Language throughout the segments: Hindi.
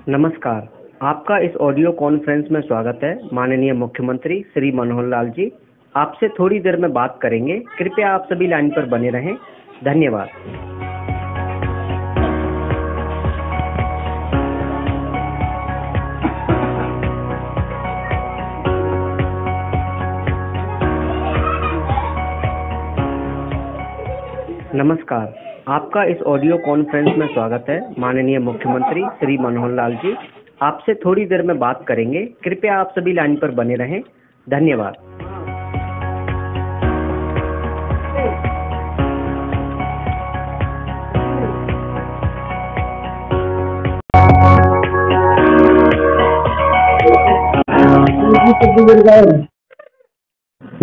नमस्कार। आपका इस ऑडियो कॉन्फ्रेंस में स्वागत है। माननीय मुख्यमंत्री श्री मनोहर लाल जी आपसे थोड़ी देर में बात करेंगे। कृपया आप सभी लाइन पर बने रहें। धन्यवाद। नमस्कार। आपका इस ऑडियो कॉन्फ्रेंस में स्वागत है। माननीय मुख्यमंत्री श्री मनोहर लाल जी आपसे थोड़ी देर में बात करेंगे। कृपया आप सभी लाइन पर बने रहें। धन्यवाद।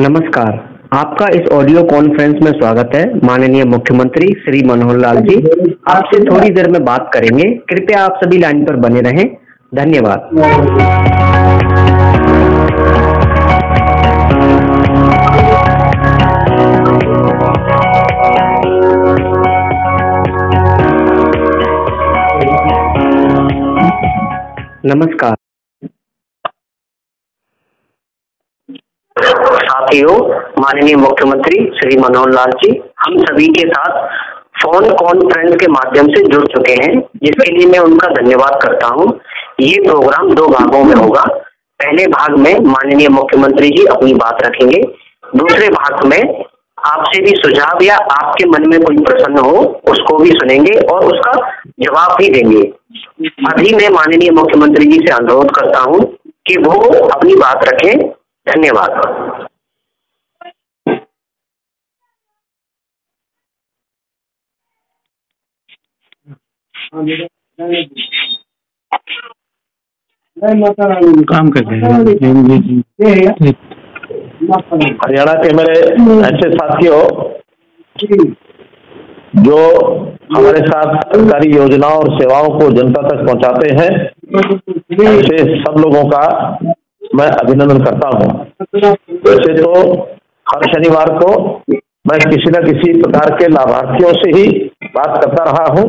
नमस्कार। आपका इस ऑडियो कॉन्फ्रेंस में स्वागत है। माननीय मुख्यमंत्री श्री मनोहर लाल जी आपसे थोड़ी देर में बात करेंगे। कृपया आप सभी लाइन पर बने रहें। धन्यवाद। नमस्कार साथियों, माननीय मुख्यमंत्री श्री मनोहर लाल जी हम सभी के साथ फोन कॉन्फ्रेंस के माध्यम से जुड़ चुके हैं, जिसके लिए मैं उनका धन्यवाद करता हूं। ये प्रोग्राम 2 भागों में होगा। पहले भाग में माननीय मुख्यमंत्री जी अपनी बात रखेंगे। दूसरे भाग में आपसे भी सुझाव या आपके मन में कोई प्रश्न हो उसको भी सुनेंगे और उसका जवाब भी देंगे। अभी मैं माननीय मुख्यमंत्री जी से अनुरोध करता हूं कि वो अपनी बात रखें। धन्यवाद। काम करते हैं। हरियाणा के मेरे ऐसे साथियों जो हमारे साथ सरकारी योजनाओं और सेवाओं को जनता तक पहुंचाते हैं, ऐसे सब लोगों का मैं अभिनंदन करता हूं। वैसे तो हर शनिवार को मैं किसी न किसी प्रकार के लाभार्थियों से ही बात करता रहा हूं,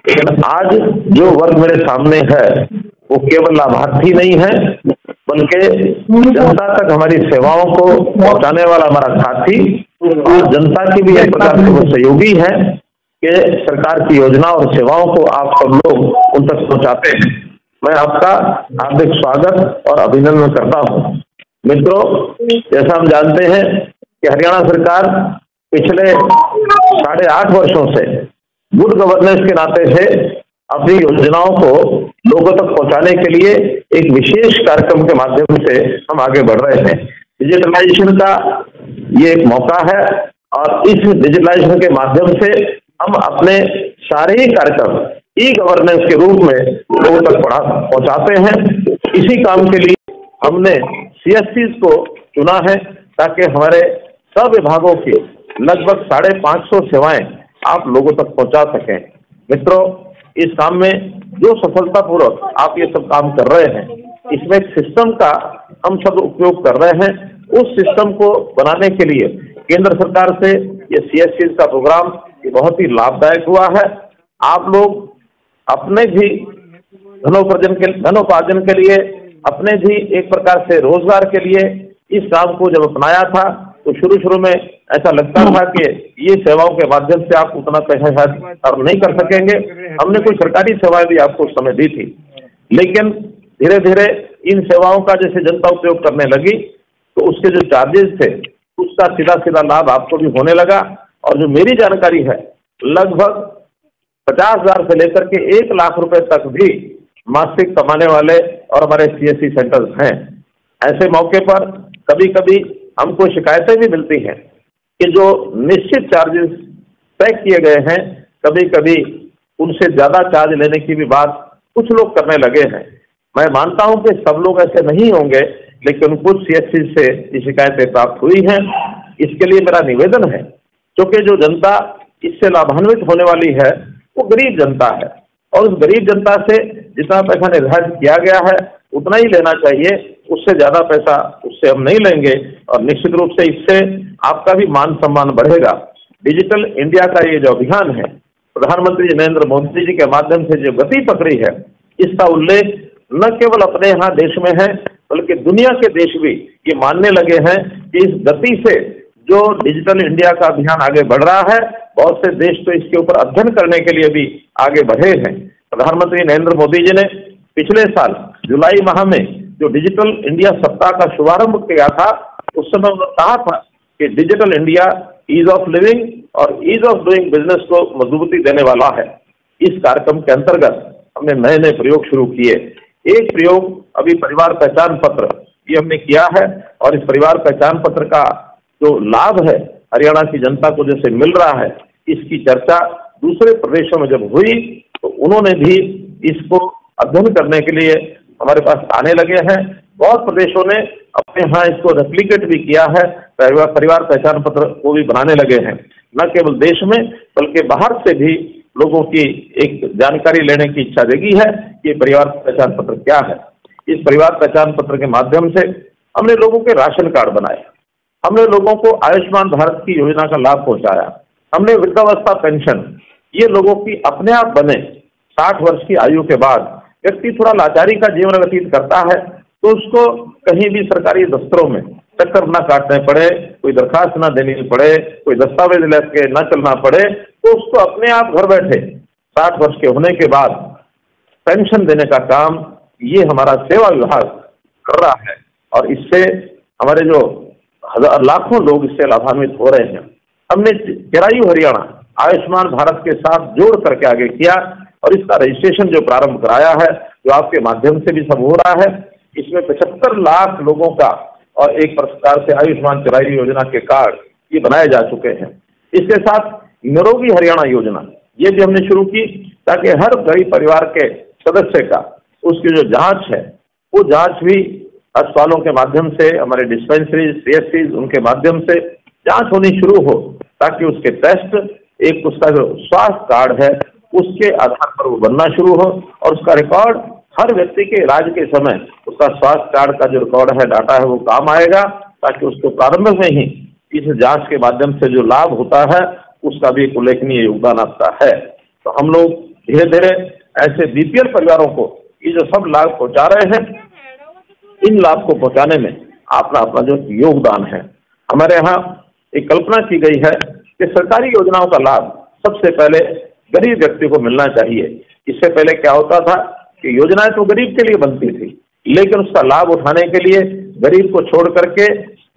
लेकिन आज जो वर्ग मेरे सामने है वो केवल लाभार्थी नहीं है, बल्कि जनता तक हमारी सेवाओं को पहुंचाने वाला हमारा साथी और जनता की भी एक प्रकार से वो सहयोगी है कि सरकार की योजना और सेवाओं को आप सब लोग उन तक पहुंचाते हैं। मैं आपका हार्दिक स्वागत और अभिनंदन करता हूं। मित्रों, जैसा हम जानते हैं कि हरियाणा सरकार पिछले 8.5 वर्षों से गुड गवर्नेंस के नाते से अपनी योजनाओं को लोगों तक पहुंचाने के लिए एक विशेष कार्यक्रम के माध्यम से हम आगे बढ़ रहे हैं। डिजिटलाइजेशन का ये एक मौका है और इस डिजिटलाइजेशन के माध्यम से हम अपने सारे ही कार्यक्रम ई गवर्नेंस के रूप में लोगों तक पहुंचाते हैं। इसी काम के लिए हमने CSCs को चुना है ताकि हमारे सब विभागों की लगभग 550 सेवाएं आप लोगों तक पहुंचा सकें। मित्रों, इस काम में जो सफलतापूर्वक आप ये सब काम कर रहे हैं, इसमें एक सिस्टम का हम सब उपयोग कर रहे हैं। उस सिस्टम को बनाने के लिए केंद्र सरकार से ये CSCs का प्रोग्राम ये बहुत ही लाभदायक हुआ है। आप लोग अपने भी धनोपार्जन के लिए, अपने भी एक प्रकार से रोजगार के लिए इस काम को जब अपनाया था तो शुरू में ऐसा लगता था कि ये सेवाओं के माध्यम से आप उतना पैसा शायद अर्न नहीं कर सकेंगे। हमने कुछ सरकारी सेवाएं भी आपको उस समय दी थी, लेकिन धीरे धीरे इन सेवाओं का जैसे जनता उपयोग करने लगी तो उसके जो चार्जेस थे उसका सीधा लाभ आपको भी होने लगा। और जो मेरी जानकारी है, लगभग 50,000 से लेकर के 1 लाख रुपए तक भी मासिक कमाने वाले और हमारे CSC सेंटर्स हैं। ऐसे मौके पर कभी कभी हमको शिकायतें भी मिलती हैं कि जो निश्चित चार्जेस तय किए गए हैं, कभी कभी उनसे ज्यादा चार्ज लेने की भी बात कुछ लोग करने लगे हैं। मैं मानता हूं कि सब लोग ऐसे नहीं होंगे, लेकिन कुछ CSC से ये शिकायतें प्राप्त हुई हैं। इसके लिए मेरा निवेदन है, क्योंकि जो जनता इससे लाभान्वित होने वाली है वो गरीब जनता है और उस गरीब जनता से जितना पैसा निर्धारित किया गया है उतना ही लेना चाहिए, उससे ज्यादा पैसा उससे हम नहीं लेंगे और निश्चित रूप से इससे आपका भी मान सम्मान बढ़ेगा। डिजिटल इंडिया का ये जो अभियान है, प्रधानमंत्री नरेंद्र मोदी जी के माध्यम से जो गति पकड़ी है, इसका उल्लेख न केवल अपने यहाँ देश में है बल्कि दुनिया के देश भी ये मानने लगे हैं कि इस गति से जो डिजिटल इंडिया का अभियान आगे बढ़ रहा है, बहुत से देश तो इसके ऊपर अध्ययन करने के लिए भी आगे बढ़े हैं। प्रधानमंत्री नरेंद्र मोदी जी ने पिछले साल जुलाई माह में जो डिजिटल इंडिया सप्ताह का शुभारंभ किया था, उस समय उन्होंने कहा था कि digital India ease of living और ईज ऑफ डूइंग बिजनेस को मजबूती देने वाला है। इस कार्यक्रम के अंतर्गत हमने नए नए प्रयोग शुरू किए। एक प्रयोग अभी परिवार पहचान पत्र ये हमने किया है, और इस परिवार पहचान पत्र का जो लाभ है हरियाणा की जनता को जैसे मिल रहा है, इसकी चर्चा दूसरे प्रदेशों में जब हुई तो उन्होंने भी इसको अध्ययन करने के लिए हमारे पास आने लगे हैं। बहुत प्रदेशों ने अपने यहाँ इसको रेप्लिकेट भी किया है, परिवार पहचान पत्र को भी बनाने लगे हैं। न केवल देश में बल्कि बाहर से भी लोगों की एक जानकारी लेने की इच्छा जगी है कि परिवार पहचान पत्र क्या है। इस परिवार पहचान पत्र के माध्यम से हमने लोगों के राशन कार्ड बनाए, हमने लोगों को आयुष्मान भारत की योजना का लाभ पहुंचाया, हमने वृद्धावस्था पेंशन ये लोगों की अपने आप बने। 60 वर्ष की आयु के बाद व्यक्ति थोड़ा लाचारी का जीवन व्यतीत करता है तो उसको कहीं भी सरकारी दफ्तरों में चक्कर न काटने पड़े, कोई दरखास्त न देनी पड़े, कोई दस्तावेज लेके न चलना पड़े, तो उसको अपने आप घर बैठे 60 वर्ष के होने के बाद पेंशन देने का काम ये हमारा सेवा विभाग कर रहा है, और इससे हमारे जो लाखों लोग इससे लाभान्वित हो रहे हैं। हमने चिरायु हरियाणा आयुष्मान भारत के साथ जोड़ करके आगे किया, और इसका रजिस्ट्रेशन जो प्रारंभ कराया है, जो आपके माध्यम से भी सब हो रहा है, इसमें 75 लाख लोगों का और एक प्रकार से आयुष्मान चिरायु योजना के कार्ड ये बनाए जा चुके हैं। इसके साथ निरोगी हरियाणा योजना ये भी हमने शुरू की, ताकि हर गरीब परिवार के सदस्य का उसकी जो जांच है वो जांच भी अस्पतालों के माध्यम से, हमारे डिस्पेंसरी CSC उनके माध्यम से जांच होनी शुरू हो, ताकि उसके टेस्ट एक उसका जो स्वास्थ्य कार्ड है उसके आधार पर वो बनना शुरू हो, और उसका रिकॉर्ड हर व्यक्ति के इलाज के समय उसका स्वास्थ्य कार्ड का जो रिकॉर्ड है, डाटा है, वो काम आएगा, ताकि उसको प्रारंभ में ही इस जांच के माध्यम से जो लाभ होता है उसका भी एक उल्लेखनीय योगदान आता है। तो हम लोग धीरे धीरे ऐसे BPL परिवारों को ये जो सब लाभ पहुंचा रहे हैं, इन लाभ को पहुंचाने में अपना अपना जो योगदान है। हमारे यहाँ एक कल्पना की गई है कि सरकारी योजनाओं का लाभ सबसे पहले गरीब व्यक्ति को मिलना चाहिए। इससे पहले क्या होता था कि योजनाएं तो गरीब के लिए बनती थी, लेकिन उसका लाभ उठाने के लिए गरीब को छोड़ करके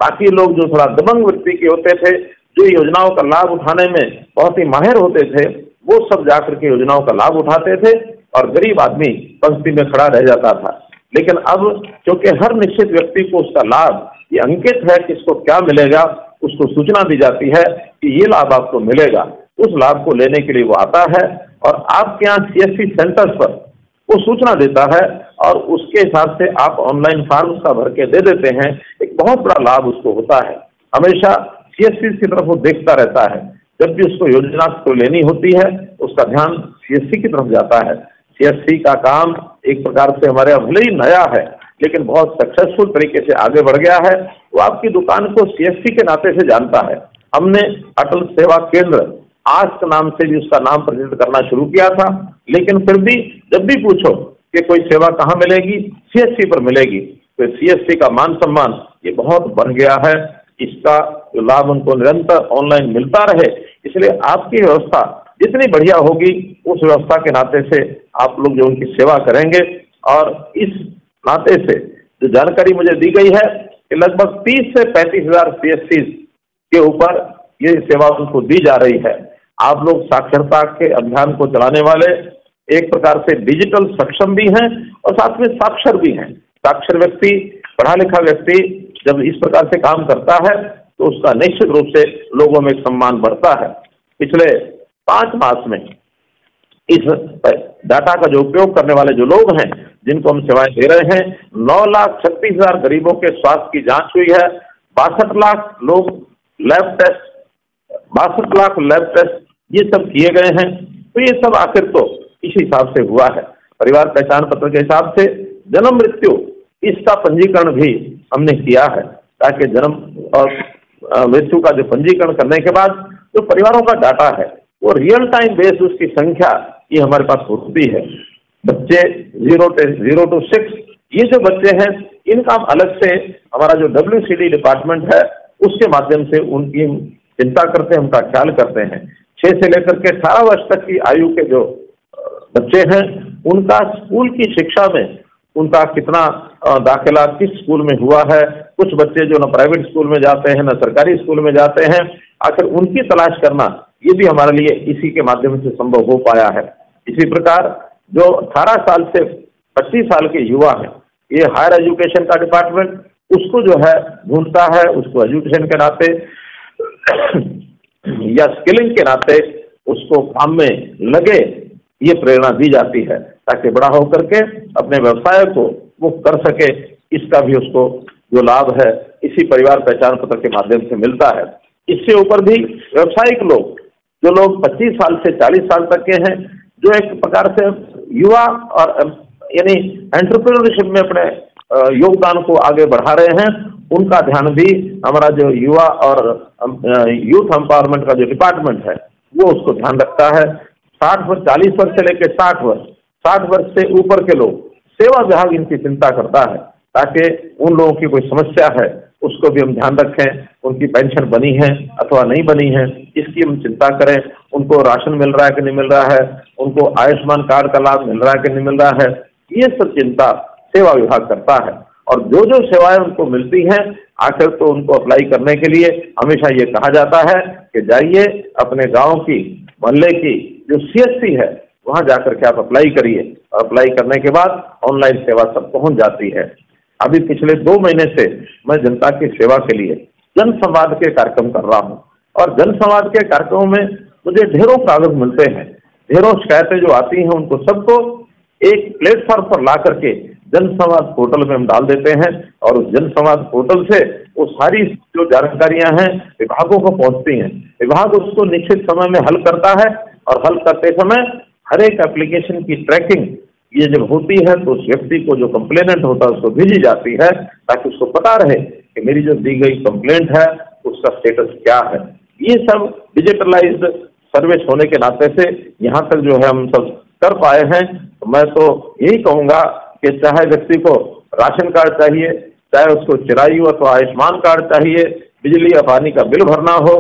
बाकी लोग जो थोड़ा दबंग व्यक्ति के होते थे, जो योजनाओं का लाभ उठाने में बहुत ही माहिर होते थे, वो सब जाकर के योजनाओं का लाभ उठाते थे, और गरीब आदमी पंक्ति में खड़ा रह जाता था। लेकिन अब क्योंकि हर निश्चित व्यक्ति को उसका लाभ ये अंकित है कि इसको क्या मिलेगा, उसको सूचना दी जाती है कि ये लाभ आपको मिलेगा, उस लाभ को लेने के लिए वो आता है और आपके यहाँ CSC सेंटर्स पर वो सूचना देता है, और उसके हिसाब से आप ऑनलाइन फॉर्म उसका भर के दे देते हैं। एक बहुत बड़ा लाभ उसको होता है। हमेशा CSC की तरफ वो देखता रहता है, जब भी उसको योजना को लेनी होती है उसका ध्यान CSC की तरफ जाता है। CSC का काम एक प्रकार से हमारे भले ही नया है लेकिन बहुत सक्सेसफुल तरीके से आगे बढ़ गया है। वो आपकी दुकान को CSC के नाते से जानता है। हमने अटल सेवा केंद्र आस्क नाम से भी उसका नाम प्रचलित करना शुरू किया था, लेकिन फिर भी जब भी पूछो कि कोई सेवा कहाँ मिलेगी, CSC पर मिलेगी, तो CSC का मान सम्मान ये बहुत बढ़ गया है। इसका लाभ उनको निरंतर ऑनलाइन मिलता रहे, इसलिए आपकी व्यवस्था जितनी बढ़िया होगी उस व्यवस्था के नाते से आप लोग जो उनकी सेवा करेंगे। और इस नाते से जो जानकारी मुझे दी गई है कि लगभग 30 से 35 हजार CSC के ऊपर ये सेवा उनको दी जा रही है। आप लोग साक्षरता के अभियान को चलाने वाले एक प्रकार से डिजिटल सक्षम भी हैं और साथ में साक्षर भी हैं। साक्षर व्यक्ति, पढ़ा लिखा व्यक्ति जब इस प्रकार से काम करता है तो उसका निश्चित रूप से लोगों में सम्मान बढ़ता है। पिछले 5 मास में इस डाटा का जो उपयोग करने वाले जो लोग हैं, जिनको हम सेवाएं दे रहे हैं, 9,36,000 गरीबों के स्वास्थ्य की जांच हुई है। 62 लाख लोग lab test 62 lakh lab test ये सब किए गए हैं। तो ये सब आखिर तो इस हिसाब से हुआ है। परिवार पहचान पत्र के हिसाब से जन्म मृत्यु इसका पंजीकरण भी हमने किया है, ताकि जन्म और मृत्यु का जो पंजीकरण करने के बाद जो परिवारों का डाटा है वो रियल टाइम बेस उसकी संख्या ये हमारे पास होती है। बच्चे 0 to 6, ये जो बच्चे हैं इनका हम अलग से हमारा जो WCD डिपार्टमेंट है उसके माध्यम से उनकी चिंता करते हैं, उनका ख्याल करते हैं। 6 से लेकर के 18 वर्ष तक की आयु के जो बच्चे हैं उनका स्कूल की शिक्षा में उनका कितना दाखिला किस स्कूल में हुआ है। कुछ बच्चे जो ना प्राइवेट स्कूल में जाते हैं ना सरकारी स्कूल में जाते हैं, आखिर उनकी तलाश करना ये भी हमारे लिए इसी के माध्यम से संभव हो पाया है। इसी प्रकार जो 18 साल से 25 साल के युवा हैं, ये हायर एजुकेशन का डिपार्टमेंट उसको जो है ढूंढता है, उसको एजुकेशन के नाते या स्किलिंग के नाते उसको काम में लगे, ये प्रेरणा दी जाती है ताकि बड़ा होकर के अपने व्यवसाय को वो कर सके। इसका भी उसको जो लाभ है इसी परिवार पहचान पत्र के माध्यम से मिलता है। इससे ऊपर भी व्यावसायिक लोग, जो लोग 25 साल से 40 साल तक के हैं, जो एक प्रकार से युवा और यानी एंटरप्रेन्योरशिप में अपने योगदान को आगे बढ़ा रहे हैं, उनका ध्यान भी हमारा जो युवा और यूथ एम्पावरमेंट का जो डिपार्टमेंट है वो उसको ध्यान रखता है। 40 वर्ष से लेकर 60 वर्ष से ऊपर के लोग, सेवा विभाग इनकी चिंता करता है ताकि उन लोगों की कोई समस्या है उसको भी हम ध्यान रखें, उनकी पेंशन बनी है अथवा नहीं बनी है इसकी हम चिंता करें, उनको राशन मिल रहा है कि नहीं मिल रहा है, उनको आयुष्मान कार्ड का लाभ मिल रहा है कि नहीं मिल रहा है, ये सब चिंता सेवा विभाग करता है। और जो जो सेवाएं उनको मिलती हैं आखिर तो उनको अप्लाई करने के लिए हमेशा ये कहा जाता है कि जाइए अपने गांव की मोहल्ले की जो CSC है वहां जाकर के आप अप्लाई करिए, और अप्लाई करने के बाद ऑनलाइन सेवा सब पहुंच जाती है। अभी पिछले 2 महीने से मैं जनता की सेवा के लिए जन संवाद के कार्यक्रम कर रहा हूँ, और जन संवाद के कार्यक्रमों में मुझे ढेरों कागज मिलते हैं, ढेरों शिकायतें जो आती हैं उनको सबको एक प्लेटफॉर्म पर ला करके जन संवाद पोर्टल में हम डाल देते हैं, और उस जन संवाद पोर्टल से वो सारी जो जानकारियां हैं विभागों को पहुंचती हैं। विभाग उसको निश्चित समय में हल करता है, और हल करते समय हर एक एप्लीकेशन की ट्रैकिंग ये जब होती है तो उस व्यक्ति को जो कंप्लेनेंट होता है उसको भेजी जाती है ताकि उसको पता रहे कि मेरी जो दी गई कंप्लेंट है उसका स्टेटस क्या है। ये सब डिजिटलाइज्ड सर्विस होने के नाते से यहाँ तक जो है हम सब कर पाए हैं। तो मैं तो यही कहूँगा कि चाहे व्यक्ति को राशन कार्ड चाहिए, चाहे उसको चिरायु अथवा आयुष्मान कार्ड चाहिए, बिजली या पानी का बिल भरना हो,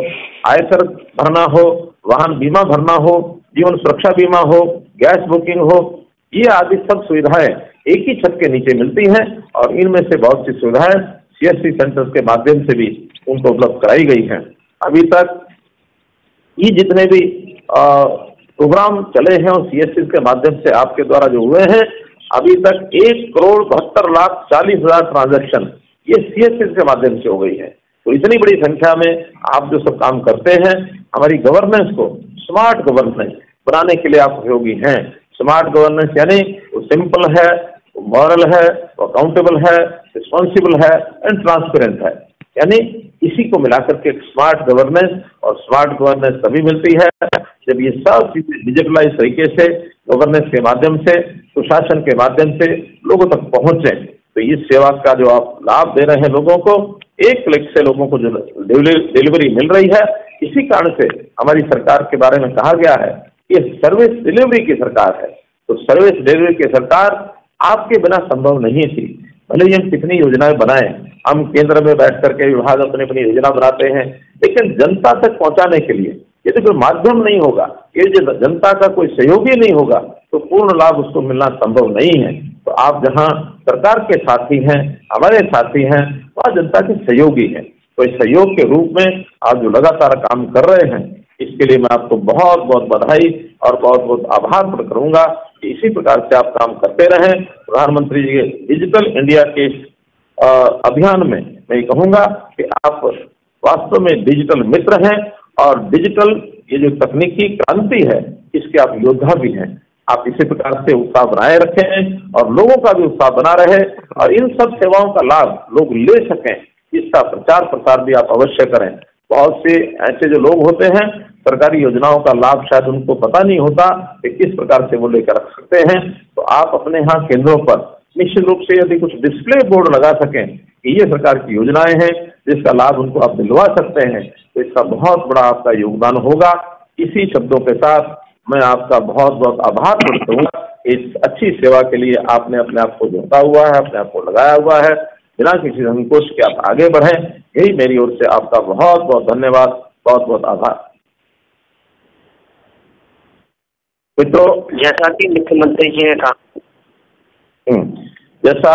आयकर भरना हो, वाहन बीमा भरना हो, जीवन सुरक्षा बीमा हो, गैस बुकिंग हो, ये आदि सब सुविधाएं एक ही छत के नीचे मिलती हैं, और इनमें से बहुत सी सुविधाएं CSC सेंटर्स के माध्यम से भी उनको उपलब्ध कराई गई हैं। अभी तक ये जितने भी प्रोग्राम चले हैं और CSC के माध्यम से आपके द्वारा जो हुए हैं, अभी तक 1,72,40,000 ट्रांजैक्शन ये CSC के माध्यम से हो गई है। तो इतनी बड़ी संख्या में आप जो सब काम करते हैं, हमारी गवर्नेंस को स्मार्ट गवर्नेंस बनाने के लिए आप उपयोगी हैं। स्मार्ट गवर्नेंस यानी वो सिंपल है, वो मॉरल है, वो अकाउंटेबल है, रिस्पॉन्सिबल है एंड ट्रांसपेरेंट है। यानी इसी को मिलाकर के स्मार्ट गवर्नेंस, और स्मार्ट गवर्नेंस तभी मिलती है जब ये सब चीजें डिजिटलाइज तरीके से गवर्नेंस के माध्यम से, सुशासन के माध्यम से लोगों तक पहुंचे। तो इस सेवा का जो आप लाभ दे रहे हैं लोगों को, एक क्लिक से लोगों को जो डिलीवरी मिल रही है, इसी कारण से हमारी सरकार के बारे में कहा गया है कि सर्विस डिलीवरी की सरकार है। तो सर्विस डिलीवरी की सरकार आपके बिना संभव नहीं थी। भले ही हम कितनी योजनाएं बनाएं, हम केंद्र में बैठ करके विभाग अपनी अपनी योजना बनाते हैं, लेकिन जनता तक पहुंचाने के लिए यदि कोई माध्यम नहीं होगा, ये जो जनता का कोई सहयोगी नहीं होगा, तो पूर्ण लाभ उसको मिलना संभव नहीं है। तो आप जहां सरकार के साथी हैं, हमारे साथी हैं, वहाँ जनता के सहयोगी हैं। तो इस सहयोग के रूप में आप जो लगातार काम कर रहे हैं, इसके लिए मैं आपको बहुत बहुत बधाई और बहुत बहुत आभार प्रकट करूंगा कि इसी प्रकार से आप काम करते रहें। प्रधानमंत्री जी के डिजिटल इंडिया के अभियान में मैं कहूँगा कि आप वास्तव में डिजिटल मित्र हैं, और डिजिटल ये जो तकनीकी क्रांति है इसके आप योद्धा भी हैं। आप इसी प्रकार से उत्साह बनाए रखें और लोगों का भी उत्साह बना रहे, और इन सब सेवाओं का लाभ लोग ले सकें, इसका प्रचार प्रसार भी आप अवश्य करें। बहुत से ऐसे जो लोग होते हैं, सरकारी योजनाओं का लाभ शायद उनको पता नहीं होता कि किस प्रकार से वो लेकर रख सकते हैं। तो आप अपने यहाँ केंद्रों पर निश्चित रूप से यदि कुछ डिस्प्ले बोर्ड लगा सकें कि ये सरकार की योजनाएं हैं जिसका लाभ उनको आप दिलवा सकते हैं, तो इसका बहुत बड़ा आपका योगदान होगा। इसी शब्दों के साथ मैं आपका बहुत बहुत आभार प्रकट करूंगा इस अच्छी सेवा के लिए आपने अपने आप को जोड़ा हुआ है, अपने आप को लगाया हुआ है। बिना किसी संकोच के आप आगे बढ़ें, यही मेरी ओर से आपका बहुत बहुत धन्यवाद, बहुत बहुत आभार। मित्रों, जैसा कि मुख्यमंत्री जी ने कहा, जैसा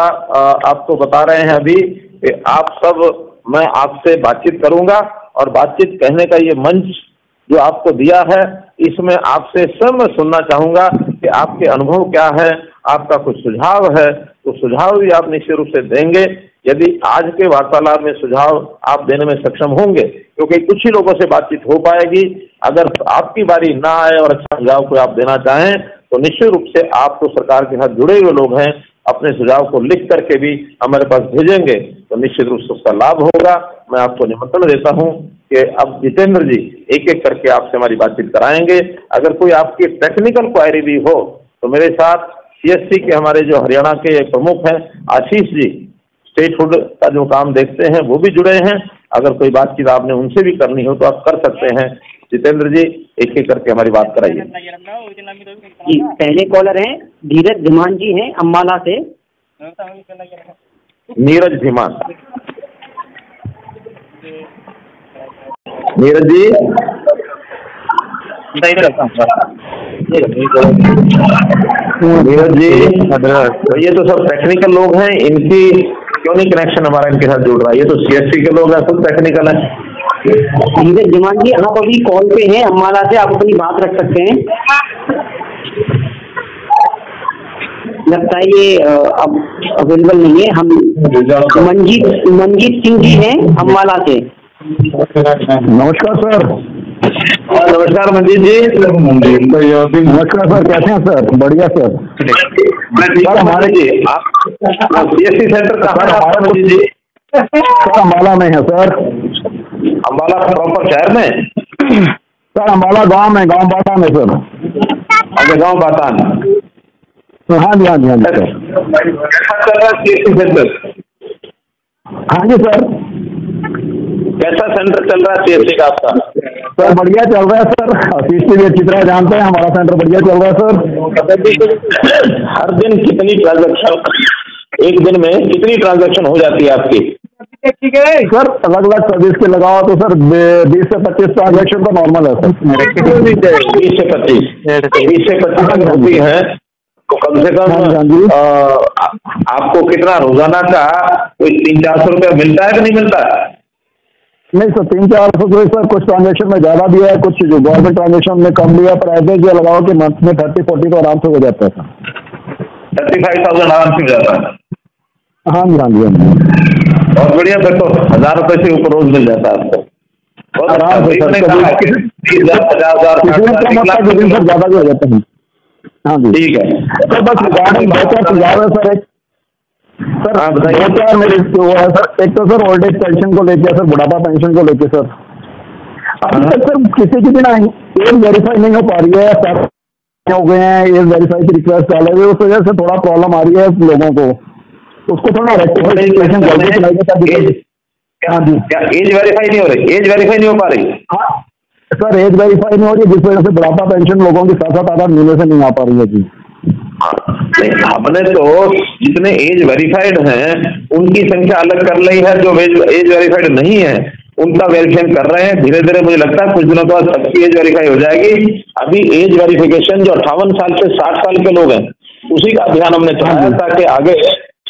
आपको बता रहे हैं अभी कि आप सब, मैं आपसे बातचीत करूंगा और बातचीत कहने का ये मंच जो आपको दिया है, इसमें आपसे सब मैं सुनना चाहूंगा कि आपके अनुभव क्या है, आपका कुछ सुझाव है तो सुझाव भी आप निश्चित रूप से देंगे। यदि आज के वार्तालाप में सुझाव आप देने में सक्षम होंगे, क्योंकि कुछ ही लोगों से बातचीत हो पाएगी, अगर आपकी बारी ना आए और अच्छा सुझाव कोई आप देना चाहें तो निश्चित रूप से आप तो सरकार के साथ जुड़े हुए लोग हैं, अपने सुझाव को लिख करके भी हमारे पास भेजेंगे तो निश्चित रूप से उसका लाभ होगा। मैं आपको निमंत्रण देता हूं कि अब जितेंद्र जी एक एक करके आपसे हमारी बातचीत कराएंगे। अगर कोई आपकी टेक्निकल क्वायरी भी हो तो मेरे साथ CSC के हमारे जो हरियाणा के प्रमुख हैं आशीष जी, स्टेटहुड का जो काम देखते हैं वो भी जुड़े हैं, अगर कोई बातचीत आपने उनसे भी करनी हो तो आप कर सकते हैं। जितेंद्र जी एक एक करके हमारी बात कराइए। पहले कॉलर हैं धीरज धीमान जी हैं अम्बाला से। नीरज धीमान, नीरज जी नीरज जी, ये तो सब टेक्निकल लोग हैं, इनकी क्यों नहीं कनेक्शन हमारा इनके साथ जुड़ रहा है? ये तो CSC के लोग हैं, सब टेक्निकल है। धीरज धीमान जी आप अभी कॉल पे हैं अम्बाला से, आप अपनी बात रख सकते हैं। लगता है ये अब अवेलेबल नहीं है। हम मंजीत सिंह जी हैं अम्बाला से। नमस्कार सर। नमस्कार मंजीत जी। नमस्कार सर, कैसे हैं सर? बढ़िया सर। सर हमारे जी आप CSC सेंटर कहाँ है हमारा मंजीत जी? सर अम्बाला में है सर। अम्बाला प्रॉपर शहर में? सर अम्बाला गांव में, गांव बातान है सर। अच्छा, गांव बातान। हाँ जी, हाँ जी, हाँ जी सर। कैसा चल रहा है CSC सेंटर? हाँ जी सर। कैसा सेंटर चल रहा है CSC का आपका? सर बढ़िया चल रहा है सर। CSC भी अच्छी तरह जानते हैं, हमारा सेंटर बढ़िया चल रहा है सर। हर दिन कितनी ट्रांजेक्शन, एक दिन में कितनी ट्रांजेक्शन हो जाती है आपकी? सर अलग अलग सर्विस के लगाओ तो सर 20 से 25 ट्रांजेक्शन तो नॉर्मल है सर। 20 से 25 होती है तो कम से कम आपको कितना रोजाना का कोई 300-400 रुपया मिलता है कि नहीं मिलता है? नहीं सर, 300-400 तो सर कुछ ट्रांजेक्शन में ज्यादा भी है, कुछ जो गवर्नमेंट ट्रांजेक्शन में कम भी है, पर एवरेज जो लगाओ कि मंथ में 30-40 तो आराम से हो जाता है सर। 35,000 आराम से हो जाता है। हाँ जी, हाँ जी, हाँ जी। बहुत बढ़िया, फिर तो 1000 रुपये से ऊपर रोज मिल जाता है आपको। बहुत आराम से सर, 30,000, 50,000 ज्यादा भी हो जाता है। हाँ जी ठीक है सर। बस रिगार्डिंग बेहतर सुझाव है सर। एक सर हाँ बताइए। दो चार मेरे वो है सर। एक तो सर ओल्ड एज पेंशन को लेके, सर बुढ़ापा पेंशन को लेके सर अभी तक सर किसी की भी ना एज वेरीफाई नहीं हो पा रही है। सर हो गए हैं, एज वेरीफाई की रिक्वेस्ट डाले हुए, उस वजह से थोड़ा प्रॉब्लम आ रही है लोगों को, उसको थोड़ा रेक्टिफिकेशन जल्दी चलाइए। हाँ जी, क्या एज वेरीफाई नहीं हो रही? एज वेरीफाई नहीं हो पा रही? हाँ सर, एज वेरीफाई नहीं हो रही, जिस वजह से बुढ़ापा पेंशन लोगों की 7-7 आधार महीने से नहीं आ पा रही है जी। हमने तो जितने एज वेरीफाइड हैं उनकी संख्या अलग कर ली है, जो एज वेरीफाइड नहीं है उनका वेरिफिकेशन कर रहे हैं। धीरे धीरे मुझे लगता है कुछ दिनों के बाद सबकी एज वेरीफाई हो जाएगी। अभी एज वेरिफिकेशन जो 58 साल से 60 साल के लोग हैं उसी का अभियान हमने चलाया, ताकि आगे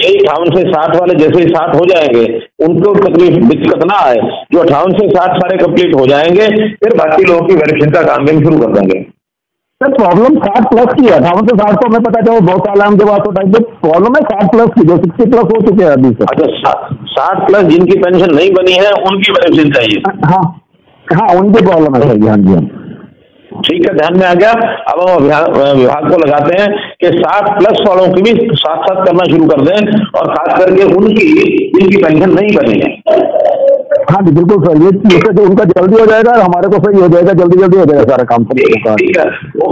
58 से 60 वाले जैसे ही 60 हो जाएंगे उनको तकलीफ दिक्कत ना आए। जो 58 से 60 सारे कंप्लीट हो जाएंगे फिर बाकी लोगों की वेरिफिकेशन का काम भी शुरू कर देंगे। सर प्रॉब्लम 60 प्लस की है, 58 से 60 को हमें पता चलो 2 साल हमके पास होता है, प्रॉब्लम है 60 प्लस की, जो 60 प्लस हो चुके हैं अभी सर। अच्छा, 60 प्लस जिनकी पेंशन नहीं बनी है उनकी वेरिफिकेशन चाहिए? हाँ हाँ, उनकी प्रॉब्लम है सर। हाँ जी, हाँ ठीक है, ध्यान में आ गया। अब हम विभाग को लगाते हैं कि 60 प्लस वालों की भी साथ साथ करना शुरू कर दें, और खास करके उनकी जिनकी पेंशन नहीं बनी है। हाँ जी बिल्कुल सर, ये तो उनका जल्दी हो जाएगा, हमारे को सही हो जाएगा, जल्दी जल्दी हो जाएगा सारा काम। ठीक है,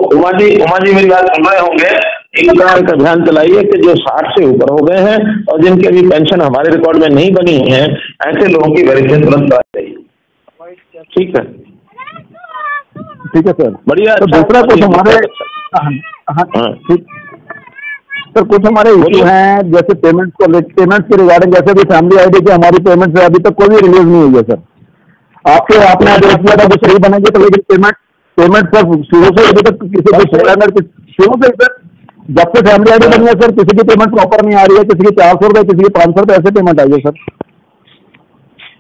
उमा जी मेरी बात सुन रहे होंगे। एक प्रकार का ध्यान चलाइए कि जो 60 से ऊपर हो गए हैं और जिनकी अभी पेंशन हमारे रिकॉर्ड में नहीं बनी है, ऐसे लोगों की वेरिफिकेशन तुरंत करानी चाहिए। ठीक है, ठीक है सर, बढ़िया। तो दूसरा कुछ हमारे सर कुछ हमारे इशू हैं, जैसे पेमेंट्स के रिगार्डिंग, जैसे भी फैमिली आईडी की हमारी पेमेंट है अभी तक कोई भी रिलीज नहीं हुई है सर। आपने आदेश दिया था कि सही बनेगी, तो लेकिन पेमेंट सर शुरू से अभी तक किसी को शुरू से सर जब से फैमिली आईडी बनी है सर किसी की पेमेंट प्रॉपर नहीं आ रही है, किसी की 400 रुपये, किसी की 500 रुपये ऐसे पेमेंट आई है सर।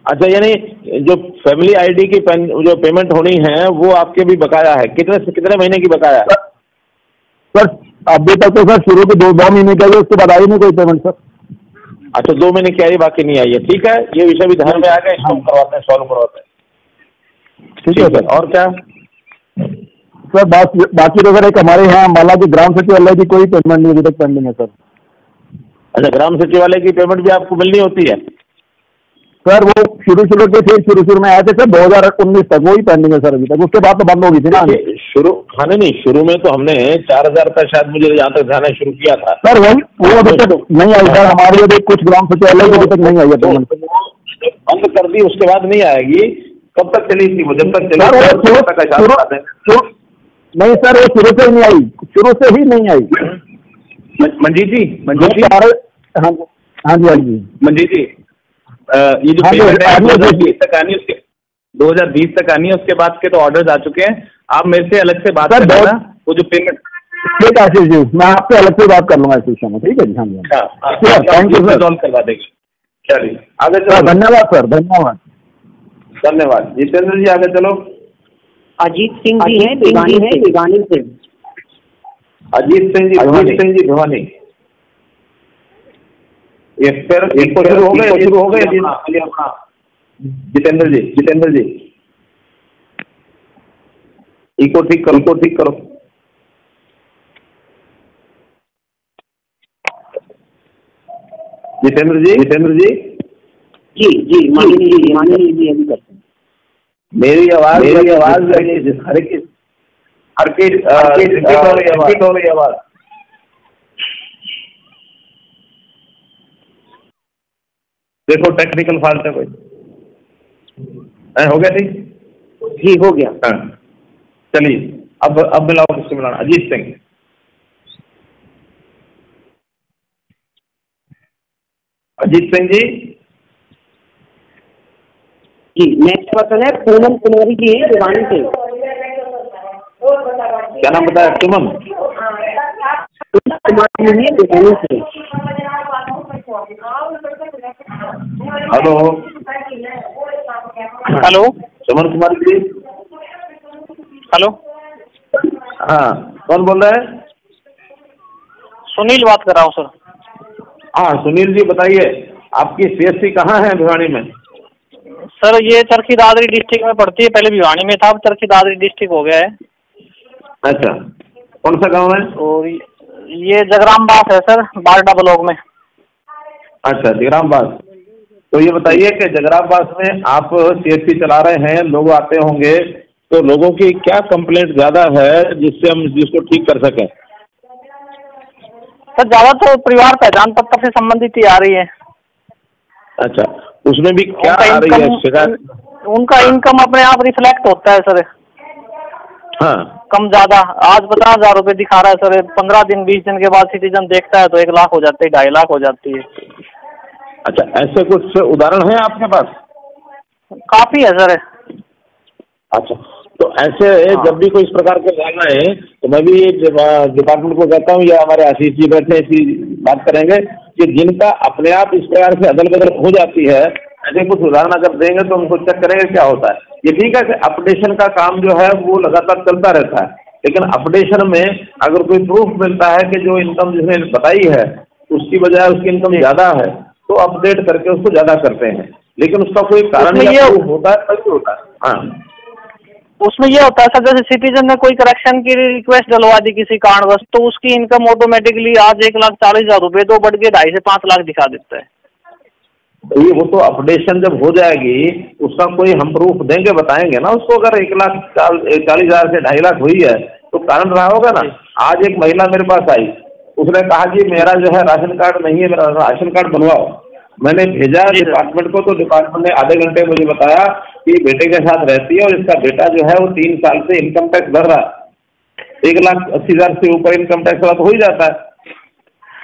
अच्छा, यानी जो फैमिली आईडी की जो पेमेंट होनी है वो आपके भी बकाया है, कितने महीने की बकाया है सर? अभी तक तो सर शुरू के दो महीने की है, उसके बाद आई नहीं कोई पेमेंट सर। अच्छा, 2 महीने की आई, बाकी नहीं आई है। ठीक है, ये विषय भी ध्यान में आ गए, इसको हम करवाते हैं, सॉल्व करवाते हैं। ठीक है सर। और क्या सर? बाकी तो सर एक हमारे यहाँ अम्बाला की ग्राम सचिवालय की कोई पेमेंट नहीं अभी तक पेंडिंग है सर। अच्छा, ग्राम सचिवालय की पेमेंट भी आपको मिलनी होती है सर? वो शुरू में आए थे सर 2019 तक, वही पेंडिंग है सर अभी तक, उसके बाद तो बंद होगी थी ना शुरू में तो हमने 4000 रुपये शायद मुझे यहाँ तक जाना शुरू किया था सर। वो अभी तक नहीं आई सर, हमारी अभी कुछ ग्राम सचिवालय अभी तक नहीं आई है पेमेंट। बंद कर दी, उसके बाद नहीं आएगी। कब तक चली थी वो? जब तक चली नहीं सर, वो शुरू से ही नहीं आई, शुरू से ही नहीं आई। मंजीत जी हाँ जी मंजीत जी, ये जो पेमेंट है 2020 तक आनी है, उसके 2020 तक आनी है, उसके बाद के तो ऑर्डर्स आ चुके हैं। आप मेरे से अलग से बात कर लेना, वो जो पेमेंट। ठीक है आशीष जी, मैं आपसे अलग से बात कर लूंगा इस विषय में। ठीक है जी। हाँ जी, थैंक यू सर, सॉल्व करवा देंगे। चलिए आगे चलो। धन्यवाद सर, धन्यवाद। जितेंद्र जी आगे चलो। अजीत सिंह जी हैं भिवानी से। अजीत सिंह जी भिवानी। ये फिर शुरू हो गए जितेंद्र जी इको ठीक करो। जितेंद्र जी जी माननीय जी अभी करते हैं। मेरी आवाज हर की आवाज। देखो टेक्निकल फॉल्ट है कोई। हो गया ठीक? जी हो गया। हाँ चलिए, अब मिलाओ, किससे मिलाना? अजीत सिंह। जी नेक्स्ट पर्सन है पूनम कुमारी जी है भिवानी से। क्या नाम बताया? सुमन कुमारी जी है भिवानी से। हेलो सुमन कुमारी जी। हेलो, हाँ कौन बोल रहा है? सुनील बात कर रहा हूँ सर। हाँ सुनील जी बताइए, आपकी सीएससी कहाँ है भिवानी में? सर ये चरखी दादरी डिस्ट्रिक्ट में पड़ती है, पहले भिवानी में था, अब चरखी दादरी डिस्ट्रिक्ट हो गया है। अच्छा, कौन सा गांव है? और ये जगराम बास है सर, बारडा ब्लॉक में। अच्छा जगराम बास। तो ये बताइए कि जगराम बास में आप सीएससी चला रहे हैं, लोग आते होंगे, तो लोगों की क्या कंप्लेंट ज्यादा है जिससे हम जिसको ठीक कर सकें? सर ज्यादा तो परिवार पहचान पत्र से संबंधित ही आ रही है। अच्छा, उसमें भी क्या आ रही है शिकायत? उनका इनकम अपने आप रिफ्लेक्ट होता है सर। हाँ कम ज्यादा, आज 50,000 रुपये दिखा रहा है सर, 15 दिन 20 दिन के बाद सिटीजन देखता है तो 1 लाख हो जाती है, 2.5 लाख हो जाती है। अच्छा, ऐसे कुछ उदाहरण है आपके पास? काफी है सर। अच्छा, तो ऐसे जब भी कोई इस प्रकार के गाना है तो मैं भी डिपार्टमेंट को कहता हूँ, या हमारे आशीष जी बैठे इसी बात करेंगे कि जिनका अपने आप इस प्रकार से अदल बदल हो जाती है, ऐसे कुछ उदाहरण अगर देंगे तो हमको चेक करेंगे क्या होता है। ये ठीक है कि अपडेशन का काम जो है वो लगातार चलता रहता है, लेकिन अपडेशन में अगर कोई प्रूफ मिलता है कि जो इनकम जिसने बताई है उसकी बजाय उसकी इनकम ज़्यादा है, तो अपडेट करके उसको ज़्यादा करते हैं, लेकिन उसका कोई कारण या प्रूफ होता है तभी होता है। हाँ, उसमें ये होता है सर, जैसे सिटीजन ने कोई करेक्शन की रिक्वेस्ट डलवा दी किसी कारणवश, तो उसकी इनकम ऑटोमेटिकली आज 1,40,000 रुपये तो बढ़ के 2.5 से 5 लाख दिखा देता है। ये वो तो अपडेशन जब हो जाएगी उसका कोई हम प्रूफ देंगे, बताएंगे ना उसको। अगर 1,40,000 से 2.5 लाख हुई है तो कारण रहा होगा ना। आज एक महिला मेरे पास आई, उसने कहा कि मेरा जो है राशन कार्ड नहीं है, मेरा राशन कार्ड बनवाओ। मैंने भेजा डिपार्टमेंट को, तो डिपार्टमेंट ने आधे घंटे मुझे बताया कि बेटे के साथ रहती है और इसका बेटा जो है वो 3 साल से इनकम टैक्स भर रहा है। 1,80,000 से ऊपर इनकम टैक्स वाला तो हो ही जाता है।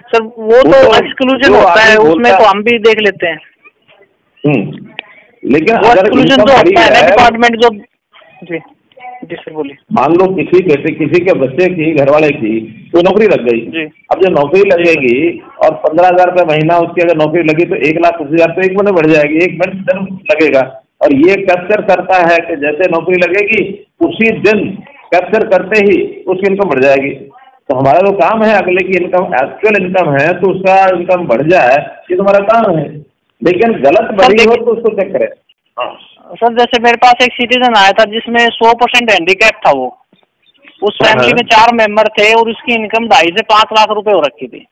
सर वो तो एक्सक्लूजन होता है, उसमें तो हम भी देख लेते हैं। लेकिन वो एक्सक्लूजन तो होता है ना डिपार्टमेंट जो। जी जी सर बोलिए। मान लो किसी के बच्चे की, घर वाले की कोई नौकरी लग गई जी। अब जब नौकरी लगेगी और 15,000 रुपये महीना उसकी अगर नौकरी लगी तो 1,20,000 तो एक महीने बढ़ जाएगी, एक मिनट लगेगा। और ये कैप्चर करता है कि जैसे नौकरी लगेगी उसी दिन कैप्चर करते ही उसकी इनकम बढ़ जाएगी। तो हमारा जो काम है अगले की इनकम एक्चुअल इनकम है तो उसका इनकम बढ़ जाए, ये तुम्हारा काम है। लेकिन गलत बढ़ी हो तो उसको चेक करें। सर जैसे मेरे पास एक सिटीजन आया था जिसमें 100% हैंडीकैप था, वो उस फैमिली में 4 मेंबर थे और उसकी इनकम 2.5 से 5 लाख रुपए हो रखी थी।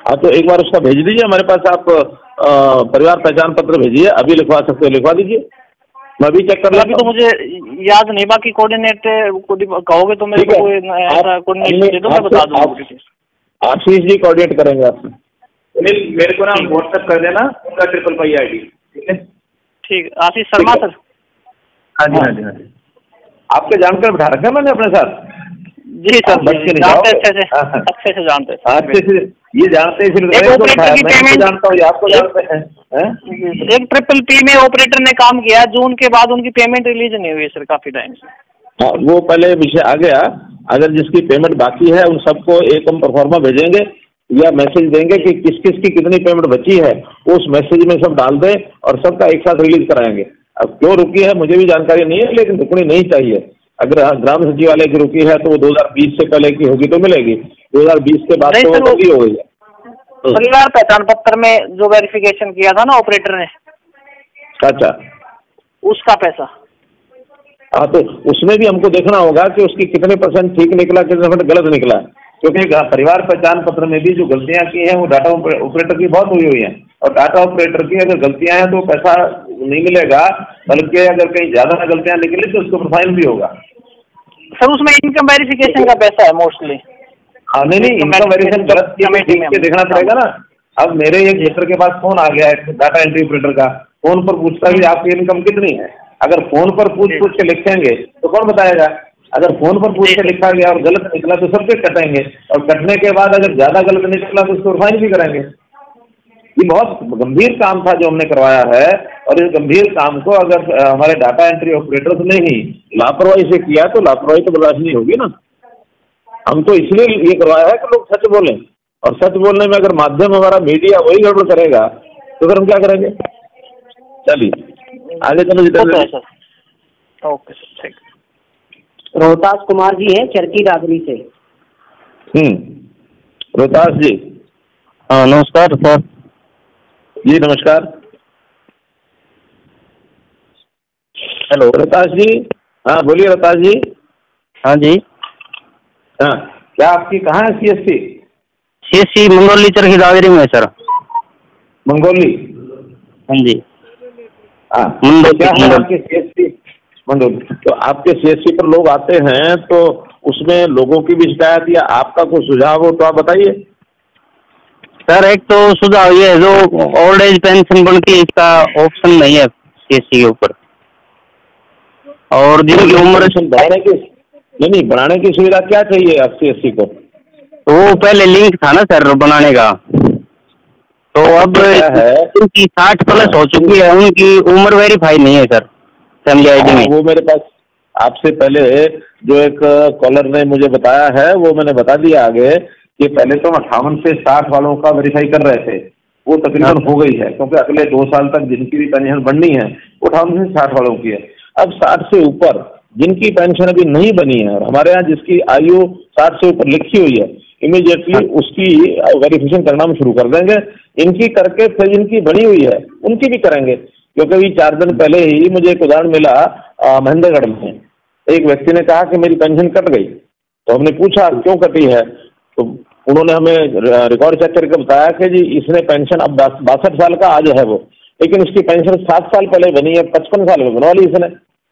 हाँ तो एक बार उसका भेज दीजिए हमारे पास, आप परिवार पहचान पत्र भेजिए, अभी लिखवा सकते हो लिखवा दीजिए, मैं भी चेक कर। अभी तो मुझे याद नहीं, बाकी कोऑर्डिनेटर कहोगे तो मेरे को ऐसा कोऑर्डिनेशन दे दो, मैं बता दूंगा। आशीष जी कोऑर्डिनेट करेंगे आपसे। मेरे को ना व्हाट्सएप कर देना उनका ट्रिपल ID, ठीक है? ठीक, आशीष शर्मा सर। हाँ जी हाँ जी हाँ जी। आपके जानकर बिठा रखा है मैंने अपने साथ। जी सर जानते अच्छे से जानते अच्छे से, ये जानते हैं मैं जानता हूँ, आपको जानते हैं। एक PPP में ऑपरेटर ने काम किया, जून के बाद उनकी पेमेंट रिलीज नहीं हुई सर काफी टाइम से। हाँ वो पहले विषय आ गया, अगर जिसकी पेमेंट बाकी है उन सबको एक हम परफॉर्मा भेजेंगे या मैसेज देंगे कि किस किस की कितनी पेमेंट बची है, उस मैसेज में सब डाल दें और सबका एक साथ रिलीज कराएंगे। अब क्यों रुकी है मुझे भी जानकारी नहीं है, लेकिन रुकनी नहीं चाहिए। अगर ग्राम सचिवालय की रुकी है तो वो 2020 से पहले की होगी तो मिलेगी, 2020 के बाद तो होगी हो गई है। परिवार पहचान पत्र में जो वेरिफिकेशन किया था ना ऑपरेटर ने, अच्छा उसका पैसा। हाँ तो उसमें भी हमको देखना होगा कि उसकी कितने % ठीक निकला, कितने % गलत निकला, क्योंकि परिवार पहचान पत्र में भी जो गलतियां की हैं वो डाटा ऑपरेटर की बहुत हुई हैं, और डाटा ऑपरेटर की अगर गलतियां हैं तो पैसा नहीं मिलेगा, बल्कि अगर कहीं ज्यादा गलतियां निकली तो उसको फाइन भी होगा। सर उसमें इनकम वेरिफिकेशन का पैसा है मोस्टली। हाँ नहीं इनकम वेरिफिकेशन गलत के देखना पड़ेगा ना। अब मेरे एक मित्र के पास फोन आ गया है डाटा एंट्री ऑपरेटर का, फोन पर पूछता है कि आपकी इनकम कितनी है। अगर फोन पर पूछ के लिखेंगे तो कौन बताएगा, अगर फोन पर पूछ के लिखा गया और गलत निकला तो सबके कटेंगे, और कटने के बाद अगर ज्यादा गलत निकला तो उसको फाइन भी करेंगे। ये बहुत गंभीर काम था जो हमने करवाया है, और इस गंभीर काम को अगर हमारे डाटा एंट्री ऑपरेटर्स ने ही लापरवाही से किया तो लापरवाही तो बर्दाश्त नहीं होगी ना। हम तो इसलिए ये करवाया है कि लोग सच बोलें, और सच बोलने में अगर माध्यम हमारा मीडिया वही गड़बड़ करेगा तो फिर हम क्या करेंगे। चलिए आगे चलो जितना। ओके सर ठीक। रोहतास कुमार जी है चरकी दादरी से। रोहतास जी। हाँ नमस्कार सर। जी नमस्कार। हेलो रोहतास जी। हाँ बोलिए रोहतास जी। हाँ जी। हाँ क्या आपकी कहाँ है CSC? CSC मंगोली चरखी दादरी में है सर। मंगोली। हाँ जी। हाँ तो क्या है आपके CSC मंगोली? तो आपके CSC पर लोग आते हैं तो उसमें लोगों की भी शिकायत या आपका कोई सुझाव हो तो आप बताइए। सर एक तो सुझाव ये है, जो ओल्ड एज पेंशन बनती है इसका ऑप्शन नहीं है CSC के ऊपर, और जिनकी उम्र बढ़ाने की नहीं बढ़ाने की सुविधा क्या चाहिए आप CSC को? तो वो पहले लिंक था ना सर बनाने का, तो अब उनकी 60+ हो चुकी है, उनकी उम्र वेरीफाई नहीं है सर फैमिली ID में। वो मेरे पास आपसे पहले जो एक कॉलर ने मुझे बताया है वो मैंने बता दिया आगे कि पहले तो 58 से 60 वालों का वेरीफाई कर रहे थे, वो तकरीबन हो गई है, क्योंकि अगले 2 साल तक जिनकी भी पेंशन बढ़नी है 58 से 60 वालों की है। अब 60 से ऊपर जिनकी पेंशन अभी नहीं बनी है, और हमारे यहाँ जिसकी आयु 60 से ऊपर लिखी हुई है, इमीडिएटली उसकी वेरिफिकेशन करना हम शुरू कर देंगे। इनकी करके फिर जिनकी बनी हुई है उनकी भी करेंगे, क्योंकि अभी 4 दिन पहले ही मुझे एक उदाहरण मिला महेंद्रगढ़ में। एक व्यक्ति ने कहा कि मेरी पेंशन कट गई, तो हमने पूछा क्यों कटी है, तो उन्होंने हमें रिकॉर्ड चेक करके बताया कि जी इसने पेंशन अब 62 साल का आज है वो, लेकिन उसकी पेंशन 7 साल पहले बनी है, 55 साल में बनवा ली इसने।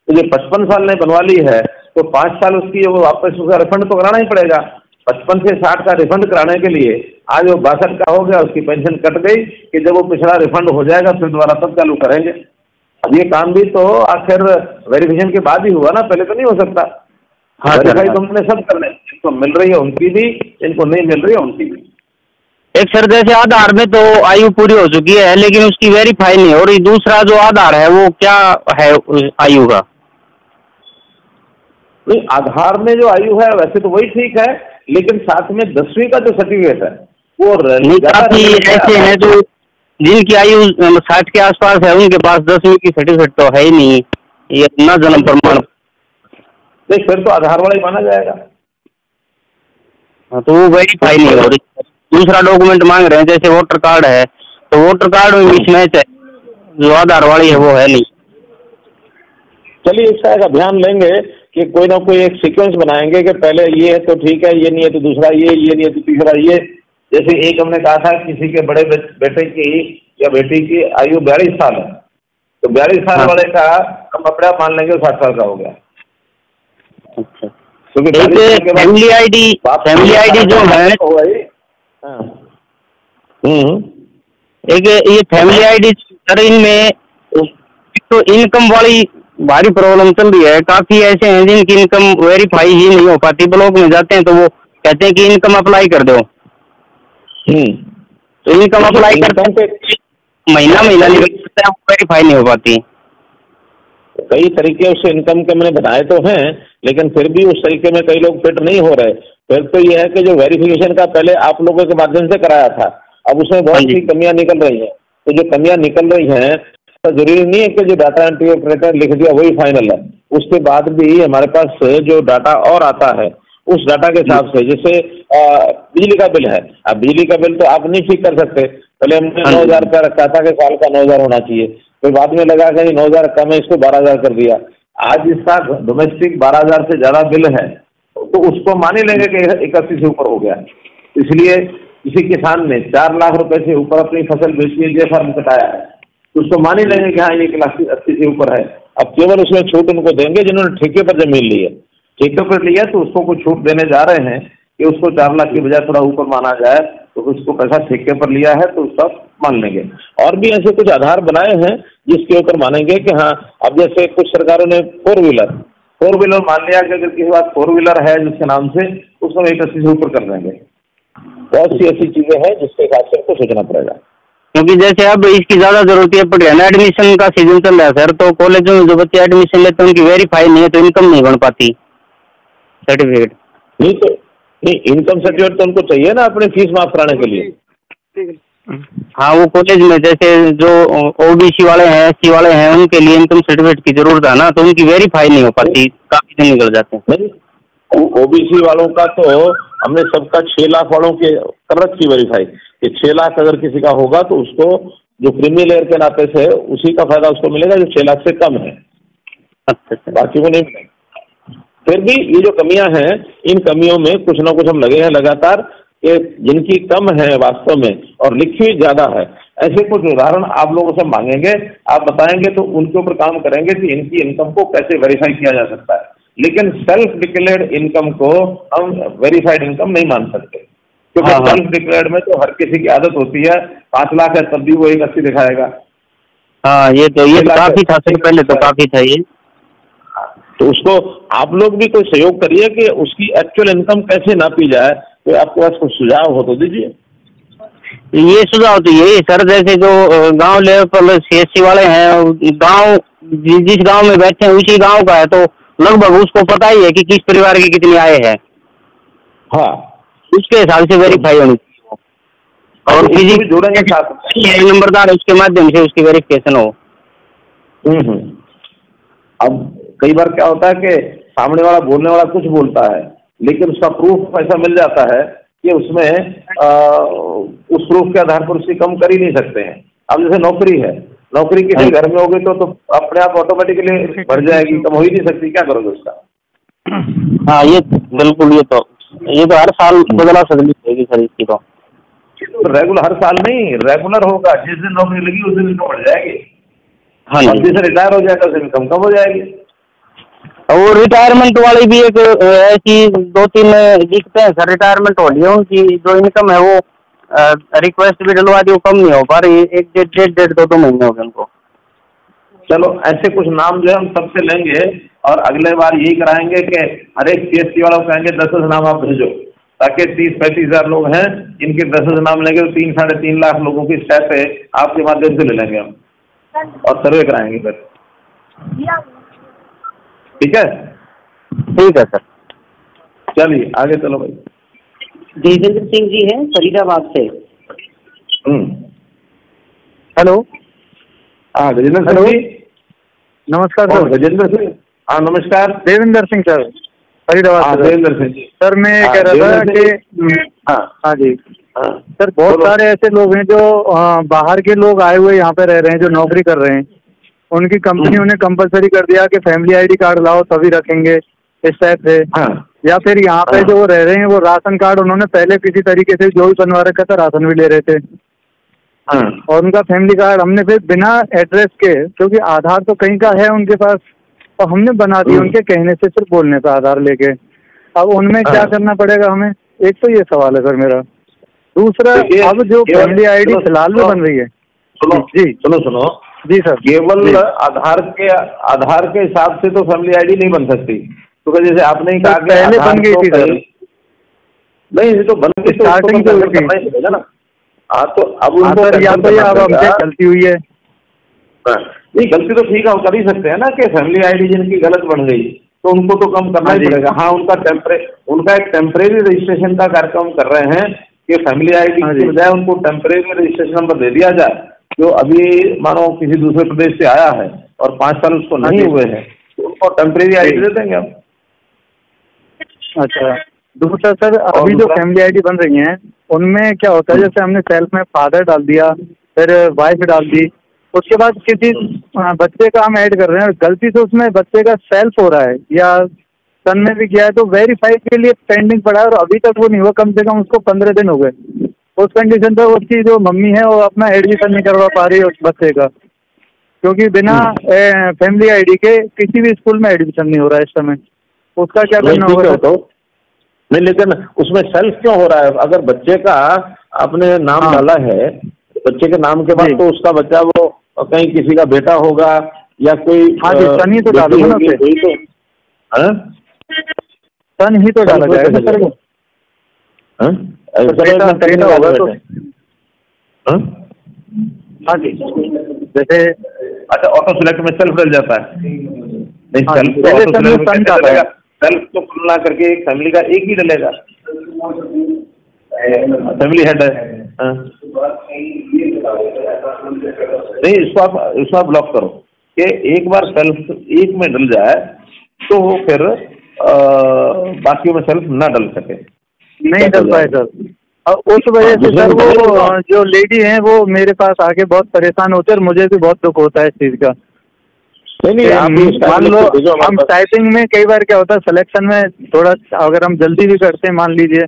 तो जो 55 साल ने बनवा ली है तो 5 साल उसकी वापस उसका रिफंड तो कराना ही पड़ेगा। 55 से 60 का रिफंड कराने के लिए आज वो 62 का हो गया, उसकी पेंशन कट गई, कि जब वो पिछड़ा रिफंड हो जाएगा फिर दोबारा तब चालू करेंगे। अब ये काम भी तो आखिर वेरिफिकेशन के बाद ही हुआ ना, पहले तो नहीं हो सकता। हाँ वेरीफाई तो हमने सब करने, इनको मिल रही है उनकी भी, इनको नहीं मिल रही है उनकी भी। एक सर जैसे आधार में तो आयु पूरी हो चुकी है लेकिन उसकी वेरीफाई नहीं, और दूसरा जो आधार है वो क्या है उस आयु का? नहीं, आधार में जो आयु है वैसे तो वही ठीक है, लेकिन साथ में 10वीं का जो सर्टिफिकेट है वो नहीं, काफी ऐसे हैं जो जिनकी आयु 60 के आसपास है, उनके पास 10वीं की सर्टिफिकेट तो है ही नहीं, ये अपना जन्म प्रमाण। नहीं, फिर तो आधार वाला ही माना जाएगा। हाँ, तो वो वेरीफाई नहीं हो रही। दूसरा डॉक्यूमेंट मांग रहे हैं, जैसे वोटर कार्ड है तो वोटर कार्ड में मिसमैच है, जो आधार वाली है वो है नहीं। चलिए, इसका एक अभियान लेंगे कि कोई ना कोई एक सीक्वेंस बनाएंगे कि पहले ये है तो ठीक है, ये नहीं है तो दूसरा ये नहीं है तो तीसरा ये। जैसे एक हमने कहा था किसी के बड़े बेटे की या बेटी की आयु 42 साल है, तो 42 साल वाले का हम अपने आप मान लेंगे 60 साल का हो गया। अच्छा, क्योंकि फैमिली आईडी जो है, एक ये फैमिली आईडी सर, इनमें तो इनकम वाली भारी प्रॉब्लम चल रही है। काफी ऐसे हैं जिनकी इनकम वेरीफाई ही नहीं हो पाती, ब्लॉक में जाते हैं तो वो कहते हैं कि इनकम अप्लाई कर दो। तो इनकम अप्लाई करते हैं महीना निकलता है, वो वेरीफाई नहीं हो पाती। कई तरीके उससे इनकम के मैंने बताए तो हैं, लेकिन फिर भी उस तरीके में कई लोग फिट नहीं हो रहे। फिर तो ये है कि जो वेरिफिकेशन का पहले आप लोगों के माध्यम से कराया था, अब उसमें बहुत सी कमियां निकल रही हैं। तो जो कमियां निकल रही हैं तो जरूरी नहीं है कि जो डाटा एंट्री ऑपरेटर लिख दिया वही फाइनल है, उसके बाद भी हमारे पास जो डाटा और आता है उस डाटा के हिसाब से, जैसे बिजली का बिल है। अब बिजली का बिल तो आप नहीं ठीक कर सकते, पहले हमने 9,000 रुपया रखा था कि साल का 9,000 होना चाहिए, फिर बाद में लगा कि 9,000 कम है, इसको 12,000 कर दिया। आज इसका डोमेस्टिक 12,000 से ज्यादा बिल है तो उसको मान ही लेंगे कि 81 से ऊपर हो गया। इसलिए किसी किसान ने 4 लाख रुपए से ऊपर अपनी फसल बेची है, फर्म कटाया है, तो उसको मान ही लेंगे कि हाँ 1,80,000 से ऊपर है। अब केवल उसमें छूट उनको देंगे जिन्होंने ठेके पर जमीन ली है। ठेके पर लिया तो उसको कुछ छूट देने जा रहे हैं कि उसको 4 लाख की बजाय थोड़ा ऊपर माना जाए, तो उसको पैसा ठेके पर लिया है तो उसका मान लेंगे। और भी ऐसे कुछ आधार बनाए हैं जिसके ऊपर मानेंगे कि हाँ, अब जैसे कुछ सरकारों ने 4 व्हीलर मान लिया कि अगर किसी बात 4 व्हीलर है जिसके नाम से, उसको 180 से ऊपर कर देंगे। बहुत सी ऐसी चीजें हैं जिसके हिसाब से आपको सोचना पड़ेगा, क्योंकि जैसे अब इसकी ज्यादा जरूरत है पड़ रही है। एडमिशन का सीजन चल रहा है सर, तो कॉलेजों में जो बच्चे एडमिशन लेते हैं उनकी वेरीफाई नहीं है तो इनकम नहीं बन पाती सर्टिफिकेट। नहीं, इनकम सर्टिफिकेट तो उनको चाहिए ना अपनी फीस माफ कराने के लिए। हाँ, वो कॉलेज में जैसे जो ओबीसी वाले हैं, एससी वाले हैं, उनके लिए इनकम सर्टिफिकेट की जरूरत है ना, तो उनकी वेरीफाई नहीं हो पाती, काफी दिन निकल जाते हैं। ओबीसी वालों का तो हमने सबका 6 लाख वालों के कर रखी वेरीफाई कि 6 लाख अगर किसी का होगा तो उसको जो क्रीमी लेयर के नाते से उसी का फायदा उसको मिलेगा जो 6 लाख से कम है। अच्छा, बाकी को नहीं मिलेगा। फिर भी ये जो कमियां हैं, इन कमियों में कुछ ना कुछ हम लगे हैं लगातार कि जिनकी कम है वास्तव में और लिखी हुई ज्यादा है, ऐसे कुछ उदाहरण आप लोगों से मांगेंगे, आप बताएंगे तो उनके ऊपर काम करेंगे कि इनकी इनकम को कैसे वेरीफाई किया जा सकता है। लेकिन सेल्फ डिक्लेयर्ड इनकम को हम वेरीफाइड इनकम नहीं मान सकते, क्योंकि सेल्फ डिक्लेयर्ड में तो हर किसी की आदत होती है 5 लाख है तब भी वो 180 दिखाएगा। हाँ, ये तो काफी था सर, पहले तो काफी था ये। तो उसको आप लोग भी कोई सहयोग करिए कि उसकी एक्चुअल इनकम कैसे नापी जाए। तो आपके पास कुछ सुझाव हो तो दीजिए। ये सुझाव तो यही सर, जैसे जो गांव लेवल पर सीएससी वाले हैं, गांव जिस गांव में बैठे हैं उसी गांव का है, तो लगभग उसको पता ही है कि किस परिवार की कितनी आय है। हाँ, उसके हिसाब से वेरीफाई होनी चाहिए और फिजिक जोड़ेंगे साथ नंबरदार है, उसके माध्यम से उसकी वेरिफिकेशन हो। अब कई बार क्या होता है कि सामने वाला बोलने वाला कुछ बोलता है लेकिन उसका प्रूफ ऐसा मिल जाता है कि उसमें उस प्रूफ के आधार पर उसकी कम कर ही नहीं सकते हैं। अब जैसे नौकरी है, नौकरी किसी घर में होगी तो अपने आप ऑटोमेटिकली बढ़ जाएगी, कम हो ही नहीं सकती, क्या करोगे उसका? हाँ, ये बिल्कुल, ये तो हर साल बदला सकती सर इसकी तो रेगुलर हर साल नहीं, रेगुलर होगा। जिस दिन नौकरी लगी उस दिन इनकम बढ़ जाएगी। हाँ, जिससे रिटायर हो जाएगा उस दिन इनकम कम हो जाएगी। और रिटायरमेंट वाली भी एक ऐसी 2-3 दिक्कतें हैं सर, रिटायरमेंट हो रही है उनकी जो इनकम है वो रिक्वेस्ट भी डलवा दी, वो कम नहीं हो पा रही, 1-1.5-2 महीने हो गए उनको। चलो, ऐसे कुछ नाम जो है हम सबसे लेंगे और अगले बार यही कराएंगे कि हर एक सीएससी वाला को कहेंगे 10 नाम आप भेजो, ताकि 30-35 हजार लोग हैं, इनके 10 नाम लेंगे तो 3-3.5 लाख लोगों की स्टेप आपके माध्यम से ले लेंगे हम और सर्वे कराएंगे फिर। ठीक है? ठीक है सर। चलिए आगे चलो भाई। देवेंद्र सिंह जी हैं फरीदाबाद से। हेलो। हाँ गजेंद्र सिंह जी, नमस्कार सर। गजेंद्र सिंह, हाँ नमस्कार। देवेंद्र सिंह सर, फरीदाबाद से। देवेंद्र सिंह जी सर, मैं कह रहा था कि हाँ जी सर, बहुत सारे ऐसे लोग हैं जो बाहर के लोग आए हुए यहाँ पे रह रहे हैं, जो नौकरी कर रहे हैं। उनकी कंपनियों ने कंपलसरी कर दिया कि फैमिली आईडी कार्ड लाओ तभी रखेंगे, इस टाइप से। या फिर यहाँ पे जो वो रह रहे हैं वो राशन कार्ड उन्होंने पहले किसी तरीके से जो भी बनवा रखा था, राशन भी ले रहे थे, और उनका फैमिली कार्ड हमने फिर बिना एड्रेस के, क्योंकि आधार तो कहीं का है उनके पास, और हमने बना दिया उनके कहने से, सिर्फ बोलने पे आधार लेके। अब उनमें क्या करना पड़ेगा हमें? एक तो ये सवाल है सर मेरा। दूसरा, अब जो फैमिली आईडी फिलहाल में बन रही है जी, सुनो जी सर, केवल आधार के हिसाब से तो फैमिली आईडी नहीं बन सकती, क्योंकि जैसे आपने कहा कि पहले बन गई थी सर। नहीं, ये तो बन गई, स्टार्टिंग तो होगी ना। हाँ तो अब उनको अब हमसे गलती हुई है। नहीं, गलती तो ठीक है, हम कर ही सकते हैं ना कि फैमिली आईडी जिनकी गलत बन गई तो उनको तो कम करना ही पड़ेगा। हाँ, उनका एक टेम्परेरी रजिस्ट्रेशन का कार्यक्रम कर रहे हैं कि फैमिली आईडी की बजाय उनको टेम्परेरी रजिस्ट्रेशन नंबर दे दिया जाए, जो अभी मानो किसी दूसरे प्रदेश से आया है और 5 साल उसको नहीं हुए हैं, तो उनको टेम्परेरी आईडी दे देंगे हम। अच्छा, दूसरा सर, अभी जो फैमिली आईडी बन रही हैं उनमें क्या होता है, जैसे हमने सेल्फ में फादर डाल दिया, फिर वाइफ डाल दी, उसके बाद किसी बच्चे का हम ऐड कर रहे हैं, गलती से उसमें बच्चे का सेल्फ हो रहा है या सन में भी किया है, तो वेरीफाई के लिए पेंडिंग पड़ा है और अभी तक वो नहीं हुआ। कम से कम उसको 15 दिन हो गए। उस कंडीशन पर उसकी जो मम्मी है वो अपना एडमिशन नहीं करवा पा रही है उस बच्चे का, क्योंकि बिना फैमिली आईडी के किसी भी स्कूल में एडमिशन नहीं हो रहा है इस समय। उसका क्या करना होगा? तो नहीं, लेकिन उसमें सेल्फ क्यों हो रहा है? अगर बच्चे का आपने नाम डाला है, बच्चे के नाम के बाद तो उसका बच्चा वो कहीं किसी का बेटा होगा या कोई सन ही तो डालोगे ना, सन ही तो डाला जाएगा सर वो। बेटा होगा तो हाँ जी, जैसे अच्छा ऑटो सिलेक्ट में सेल्फ डल जाता है। नहीं, सेल्फ तो तुलना करके एक फैमिली का एक ही डलेगा, फैमिली हेड है। नहीं, इसको आप ब्लॉक करो कि एक बार सेल्फ एक में डल जाए तो फिर बाकियों में सेल्फ ना डल सके, नहीं डल पाए सर। और उस वजह से सर वो जो लेडी हैं वो मेरे पास आके बहुत परेशान होते हैं और मुझे भी बहुत दुख होता है इस चीज का। नहीं, मान लो हम टाइपिंग में कई बार क्या होता है, सिलेक्शन में थोड़ा अगर हम जल्दी भी करते हैं, मान लीजिए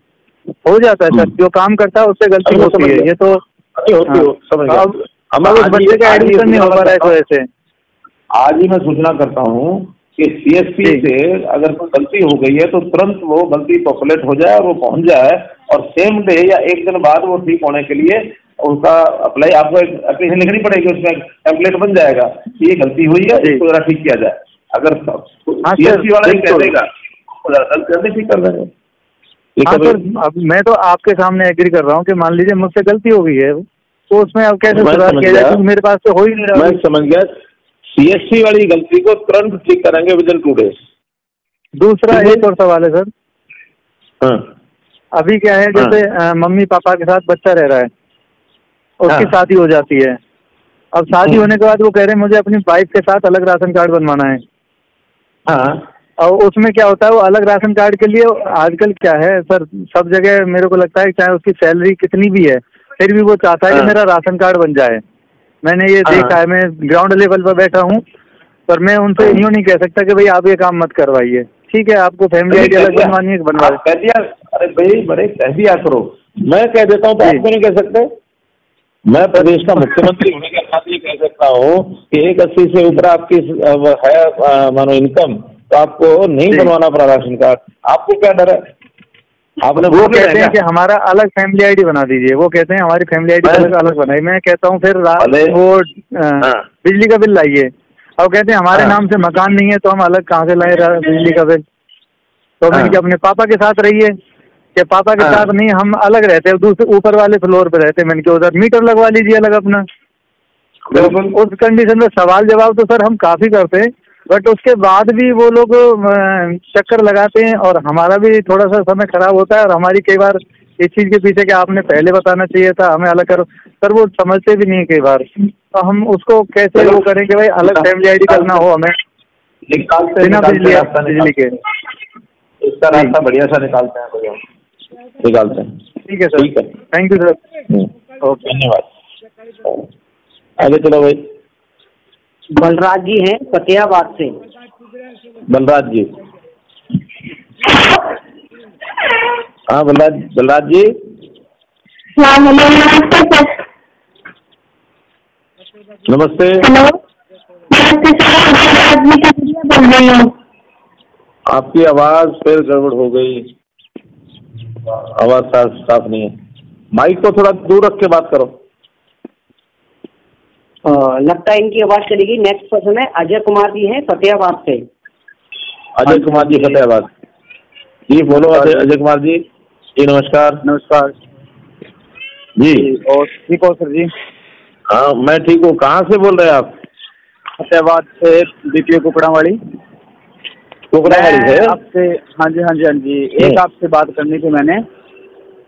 हो जाता है सर, जो काम करता है उससे गलती होती है, ये तो हमारे बच्चे का एडमिशन नहीं हो पा रहा है इस वजह से। आज ही मैं सूचना करता हूँ कि CSP से अगर कोई गलती हो गई है तो तुरंत वो गलती पॉपुलेट हो जाए और वो पहुंच जाए, और सेम डे या एक दिन बाद वो ठीक होने के लिए उसका अप्लाई, आपको एक एप्लीकेशन लिखनी पड़ेगी, उसमें टेम्पलेट बन जाएगा कि ये गलती हुई है, इसको जरा ठीक किया जाए। अगर CSP वाला ही कह देगा जल्दी ठीक कर देंगे। हाँ सर, अब मैं तो आपके सामने एग्री कर रहा हूँ कि मान लीजिए मुझसे गलती हो गई है, तो उसमें अब कैसे सुधार किया जाए, क्योंकि मेरे पास तो हो ही नहीं रहा। मैं समझ गया, CSP वाली गलती को तुरंत ठीक करेंगे विदिन 2 days। दूसरा एक और सवाल है सर। अभी क्या है, जैसे मम्मी पापा के साथ बच्चा रह रहा है, उसकी शादी हो जाती है। अब शादी होने के बाद वो कह रहे हैं मुझे अपनी वाइफ के साथ अलग राशन कार्ड बनवाना है। और उसमें क्या होता है, वो अलग राशन कार्ड के लिए आजकल क्या है सर, सब जगह मेरे को लगता है कि चाहे उसकी सैलरी कितनी भी है फिर भी वो चाहता है कि मेरा राशन कार्ड बन जाए। मैंने ये देखा है, मैं ग्राउंड लेवल पर बैठा हूँ, पर मैं उनसे यूँ नहीं कह सकता कि भाई आप ये काम मत करवाइए, ठीक है आपको फैमिली आईडी अलग बनवानी है, बनवा कह दिया। अरे भाई बड़े कह दिया करो, मैं कह देता हूँ तो आपको नहीं कह सकते? मैं प्रदेश का मुख्यमंत्री होने के साथ ये कह सकता हूँ कि 180 से ऊपर आपकी है मानो इनकम, तो आपको नहीं बनवाना पड़ा राशन कार्ड। आपको क्या डर है? आपने वो कहते हैं कि हमारा अलग फैमिली आईडी बना दीजिए, वो कहते हैं हमारी फैमिली आईडी अलग बनाई। मैं कहता हूँ फिर वो बिजली का बिल लाइए, और कहते हैं हमारे नाम से मकान नहीं है तो हम अलग कहाँ से लाए बिजली का बिल। तो मैंने कि अपने पापा के साथ रहिए, कि पापा के साथ नहीं, हम अलग रहते हैं, दूसरे ऊपर वाले फ्लोर पे रहते हैं। मैंने कहा उधर मीटर लगवा लीजिए अलग अपना। तो उस कंडीशन में सवाल जवाब तो सर हम काफी करते हैं, बट उसके बाद भी वो लोग चक्कर लगाते हैं और हमारा भी थोड़ा सा समय खराब होता है। और हमारी कई बार इस चीज के पीछे कि आपने पहले बताना चाहिए था, हमें अलग करो, सर वो समझते भी नहीं है कई बार। तो हम उसको कैसे वो करें कि भाई अलग फैमिली आईडी करना हो हमें बिना बिजली के। इसका रास्ता बढ़िया सा निकालते हैं, निकालते हैं। ठीक है सर, ठीक है, थैंक यू सर, ओके, धन्यवाद। आगे चलो भाई। बलराज जी हैं फतेहाबाद से। बलराज जी, हाँ बलराज जी। नमस्ते। आपकी आवाज फिर गड़बड़ हो गई, आवाज साफ नहीं है। माइक को थोड़ा दूर रख के बात करो। लगता है इनकी आवाज चलेगी। नेक्स्ट पर्सन है अजय कुमार जी हैं फतेहाबाद से। अजय कुमार जी फतेहाबाद जी, बोलो अजय कुमार जी। जी नमस्कार। नमस्कार जी, और ठीक हो सर जी? हाँ मैं ठीक हूँ। कहाँ से बोल रहे हैं आप? फतेहाबाद से, बीपीओ कुकड़ावाड़ी से आपसे। हाँ जी हाँ जी हाँ जी, एक आपसे बात करनी थी मैंने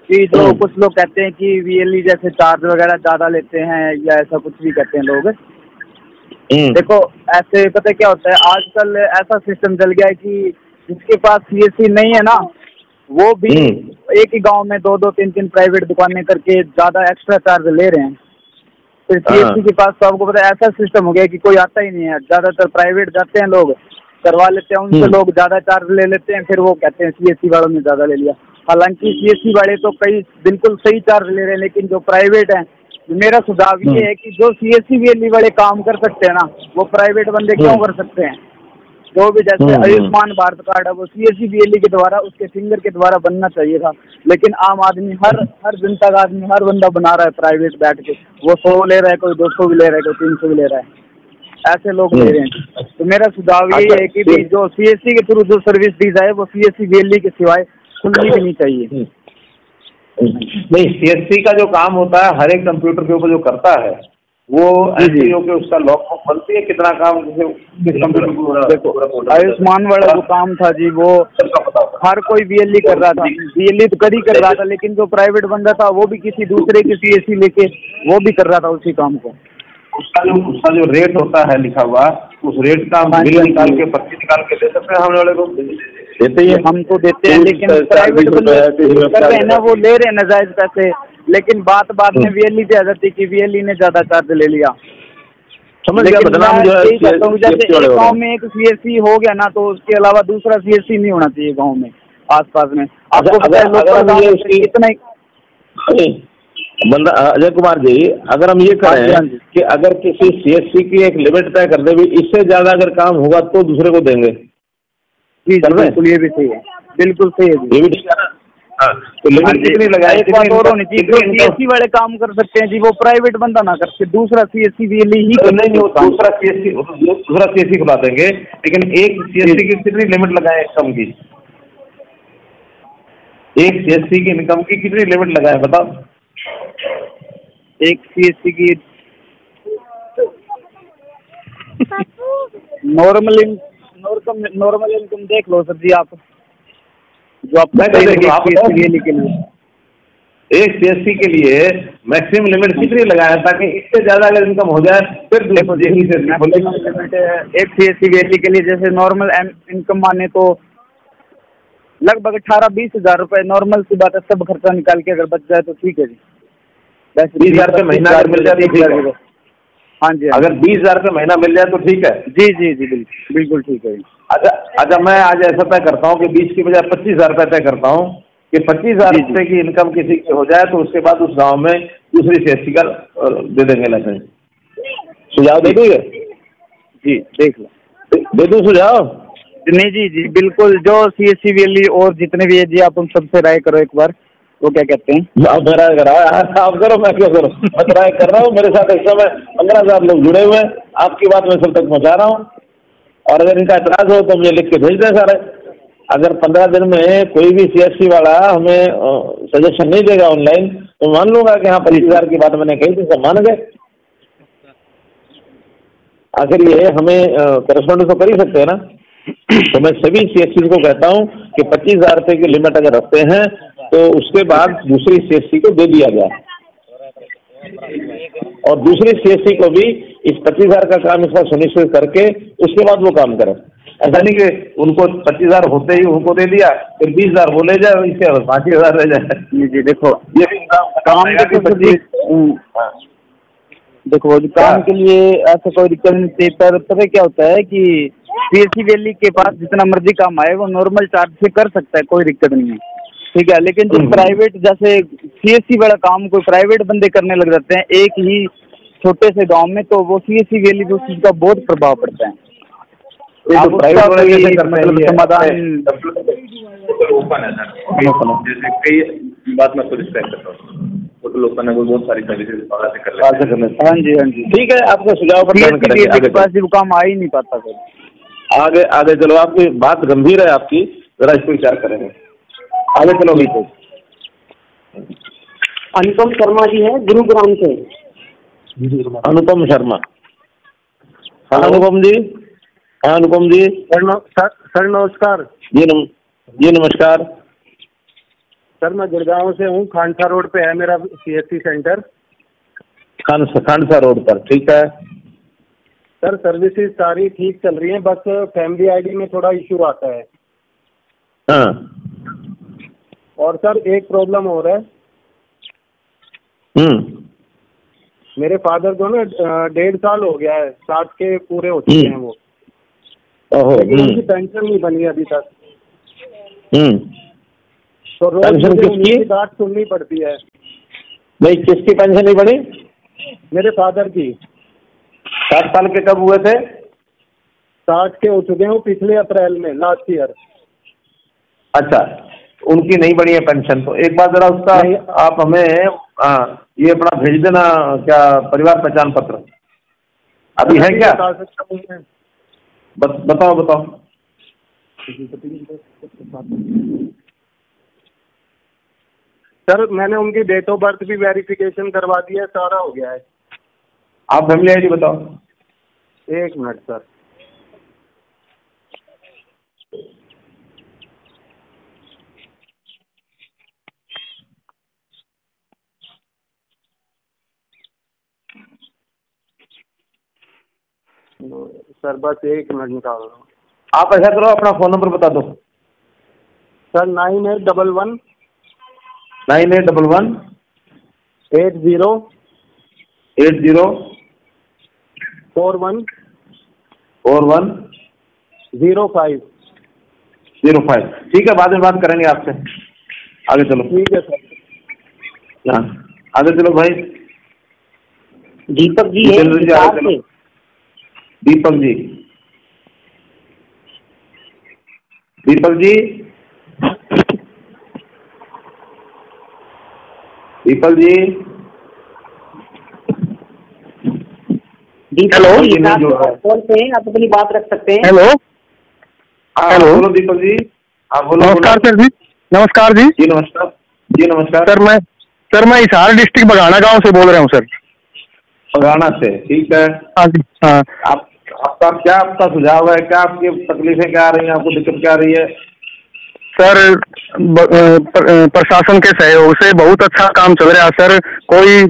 कि जो कुछ लोग कहते हैं कि वीएलई जैसे चार्ज वगैरह ज्यादा लेते हैं या ऐसा कुछ भी कहते हैं लोग। देखो ऐसे पता क्या होता है, आजकल ऐसा सिस्टम चल गया है कि जिसके पास सीएससी नहीं है ना, वो भी एक ही गांव में 2-2, 3-3 प्राइवेट दुकानें करके ज्यादा एक्स्ट्रा चार्ज ले रहे हैं। फिर सीएससी के पास तो आपको पता है ऐसा सिस्टम हो गया कि कोई आता ही नहीं है। ज्यादातर प्राइवेट जाते हैं लोग, करवा लेते हैं उनसे, लोग ज्यादा चार्ज ले लेते हैं, फिर वो कहते हैं सीएससी वालों ने ज्यादा ले लिया। हालांकि सीएससी वाले तो कई बिल्कुल सही चार्ज ले रहे हैं, लेकिन जो प्राइवेट हैं, मेरा सुझाव ये है कि जो सीएससी वीएलई वाले काम कर सकते हैं ना, वो प्राइवेट बंदे क्यों कर सकते हैं? जो भी जैसे आयुष्मान भारत कार्ड है वो सीएससी वीएलई के द्वारा, उसके फिंगर के द्वारा बनना चाहिए था, लेकिन आम आदमी हर जनता का आदमी, हर बंदा बना रहा है प्राइवेट बैठ के। वो 100 ले रहा है, कोई 200 भी ले रहा है, कोई 300 भी ले रहा है, ऐसे लोग ले रहे हैं। तो मेरा सुझाव यही है कि जो सीएससी के थ्रू जो सर्विस दी जाए वो सीएससी वीएलई के सिवाय खुलनी भी नहीं चाहिए। नहीं, सीएससी का जो काम होता है हर एक कंप्यूटर के ऊपर जो करता है वो एससीओ के उसका लॉग बुक बनती है, कितना काम जैसे कंप्यूटर। आयुष्मान वाला जो काम था जी, वो हर कोई वीएलई कर रहा था, वीएलई तो कर ही कर रहा था, लेकिन जो प्राइवेट बंदा था वो भी किसी दूसरे की सीएससी लेके वो भी कर रहा था उसी काम को। उसका जो रेट होता है लिखा हुआ, उस रेट का हम बिल निकाल के, पर्ची निकाल के दे सकते हैं। हम वाले को देते ही, हम तो देते हैं, लेकिन प्राइवेट बंदे कर रहे हैं ना, वो ले रहे हैं नाजायज पैसे। लेकिन बात में वीएलई पे आ जाती है कि वीएलई ने ज्यादा चार्ज ले लिया। लेकिन जैसे एक गाँव में एक सीएससी हो गया ना, तो उसके अलावा दूसरा सीएससी नहीं होना चाहिए गाँव में, आसपास में। आपको पता है कितना बंदा। अजय कुमार जी, अगर हम ये करें कि अगर किसी सीएससी की एक लिमिट तय कर दे, भी इससे ज्यादा अगर काम होगा तो दूसरे को देंगे। जी बिल्कुल, ये भी सही है, बिल्कुल सही है, ये भी ठीक है ना। हाँ, तो लिमिट कितनी लगाए? एक बात और होनी चाहिए, जो सीएससी वाले काम कर सकते हैं जी, वो प्राइवेट बंदा ना करके दूसरा सीएससी वीएलई ही कर। नहीं, दूसरा सीएससी खुला देंगे, लेकिन एक सीएससी की कितनी लिमिट लगाए इनकम की? एक सीएससी की इनकम की कितनी लिमिट लगाए बताओ? एक सीएससी की नॉर्मल इनकम देख लो सर जी आप, जो आप सीएससी के लिए एक सीएससी के लिए मैक्सिमम लिमिट कितनी लगाए, ताकि इससे ज्यादा अगर इनकम हो जाए फिर देखो लिमिट एक सीएससी वीएलई के लिए जैसे नॉर्मल इनकम माने तो लगभग 18-20 हजार रुपए नॉर्मल सी बात है। सब खर्चा निकाल के अगर बच जाए तो ठीक है जी। 20,000 रुपये महीना अगर मिल जाए तो ठीक है। हाँ जी, अगर 20,000 रुपये महीना मिल जाए तो ठीक है। जी जी जी बिल्कुल ठीक है। अच्छा मैं आज ऐसा तय करता हूँ कि 20 की बजाय 25,000 रुपये तय करता हूँ कि 25,000 रुपये की इनकम किसी की हो जाए तो उसके बाद उस गाँव में दूसरी सीएससी का दे देंगे लाइसेंस। सुझाव दे दोगे? जी देख लो, दे दूँ सुझाव? नहीं जी जी बिल्कुल, जो सीएससी वीएलई और जितने भी है जी, आप उन सबसे राय करो एक बार, वो क्या कहते हैं। आप राय करो, आप करो, मैं क्यों करूँ? मैं राय कर रहा हूँ, मेरे साथ इस समय 15,000 लोग जुड़े हुए हैं, आपकी बात मैं सब तक पहुँचा रहा हूँ, और अगर इनका एतराज हो तो मुझे लिख के भेज दें सारे। अगर 15 दिन में कोई भी CSC वाला हमें सजेशन नहीं देगा ऑनलाइन, तो मान लूंगा कि हाँ 25,000 की बात मैंने कही थी, सब मान गए। आखिर ये हमें करस्पॉन्डेंस तो कर ही सकते हैं ना। तो मैं सभी CSC को कहता हूँ कि 25,000 रुपये की लिमिट अगर रखते हैं तो उसके बाद दूसरी CSC को दे दिया जाए, और दूसरी CSC को भी इस 25,000 का काम इसका सुनिश्चित करके उसके बाद वो काम करें। ऐसा नहीं कि उनको 25,000 होते ही उनको दे दिया, फिर 20,000 वो ले जाए, इसके 5,000 रह जाए। जी देखो, ये काम देखो जो काम के लिए ऐसा कोई दिक्कत नहीं थी, पर पता क्या होता है कि CSC वैली के पास जितना मर्जी काम आए वो नॉर्मल चार्ज से कर सकता है, कोई दिक्कत नहीं है, ठीक है। लेकिन जो प्राइवेट जैसे CSC वाला काम कोई प्राइवेट बंदे करने लग जाते हैं एक ही छोटे से गांव में, तो वो CSC वैली उस चीज का बहुत प्रभाव पड़ता है। आप प्राइवेट समाधान ओपन है सर, जैसे कई बात मैं तो रिस्पेक्ट करता हूँ, होटल ओपन है, वो बहुत सारी सर्विसेज से कर लेते हैं। हाँ जी ठीक है, आपका सुझाव पर पास वो काम आ ही नहीं पाता सर। आगे चलो, आपकी बात गंभीर है आपकी, जरा इसको विचार करेंगे। आगे चलो भी। तो अनुपम शर्मा जी है गुरुग्राम से। अनुपम शर्मा, हाँ अनुपम जी, हाँ अनुपम जी। सर नमस्कार। जी नमस्कार सर, मैं गुड़गांव से हूँ, खानसा रोड पे है मेरा CSC सेंटर। खानसा रोड पर, ठीक है सर। सर्विसेज सारी ठीक चल रही हैं, बस फैमिली ID में थोड़ा इशू आता है। हाँ। और सर एक प्रॉब्लम हो रहा है, मेरे फादर को ना 1.5 साल हो गया है, 60 के पूरे हो चुके हैं वो, लेकिन उनकी पेंशन नहीं बनी अभी तक। तो रोज उनकी बात सुननी पड़ती है। नहीं, किसकी पेंशन नहीं बनी? मेरे फादर की। 60 साल के कब हुए थे? 60 के हो चुके हैं वो पिछले अप्रैल में, लास्ट ईयर। अच्छा, उनकी नहीं बनी है पेंशन। तो एक बार जरा उसका आप हमें ये अपना भेज देना, क्या परिवार पहचान पत्र अभी है क्या? बताओ। सर मैंने उनकी डेट ऑफ बर्थ भी वेरिफिकेशन करवा दिया है, सारा हो गया है। आप फैमिली ID बताओ। 1 मिनट सर। सर बस 1 मिनट निकाल रहा हूँ। आप ऐसा करो, अपना फोन नंबर बता दो। सर 9811 9811 80 41 05। ठीक है, बाद में बात करेंगे आपसे। आगे चलो। ठीक है सर। हाँ आगे चलो भाई। दीपक जी है दीपक जी। दीपक जी हेलो, कॉल पे हैं, आप अपनी बात रख सकते हैं। हेलो बोलो दीपक जी, आप बोलो। नमस्कार सर जी। नमस्कार जी। जी नमस्कार सर मैं हिसार डिस्ट्रिक्ट बघाना गांव से बोल रहा हूँ सर। बघाना से, ठीक है। हाँ जी। हाँ, आपका सुझाव है, क्या आपकी तकलीफें क्या आ रही हैं, आपको दिक्कत क्या आ रही है? सर प्रशासन के सहयोग से बहुत अच्छा काम चल रहा है सर, कोई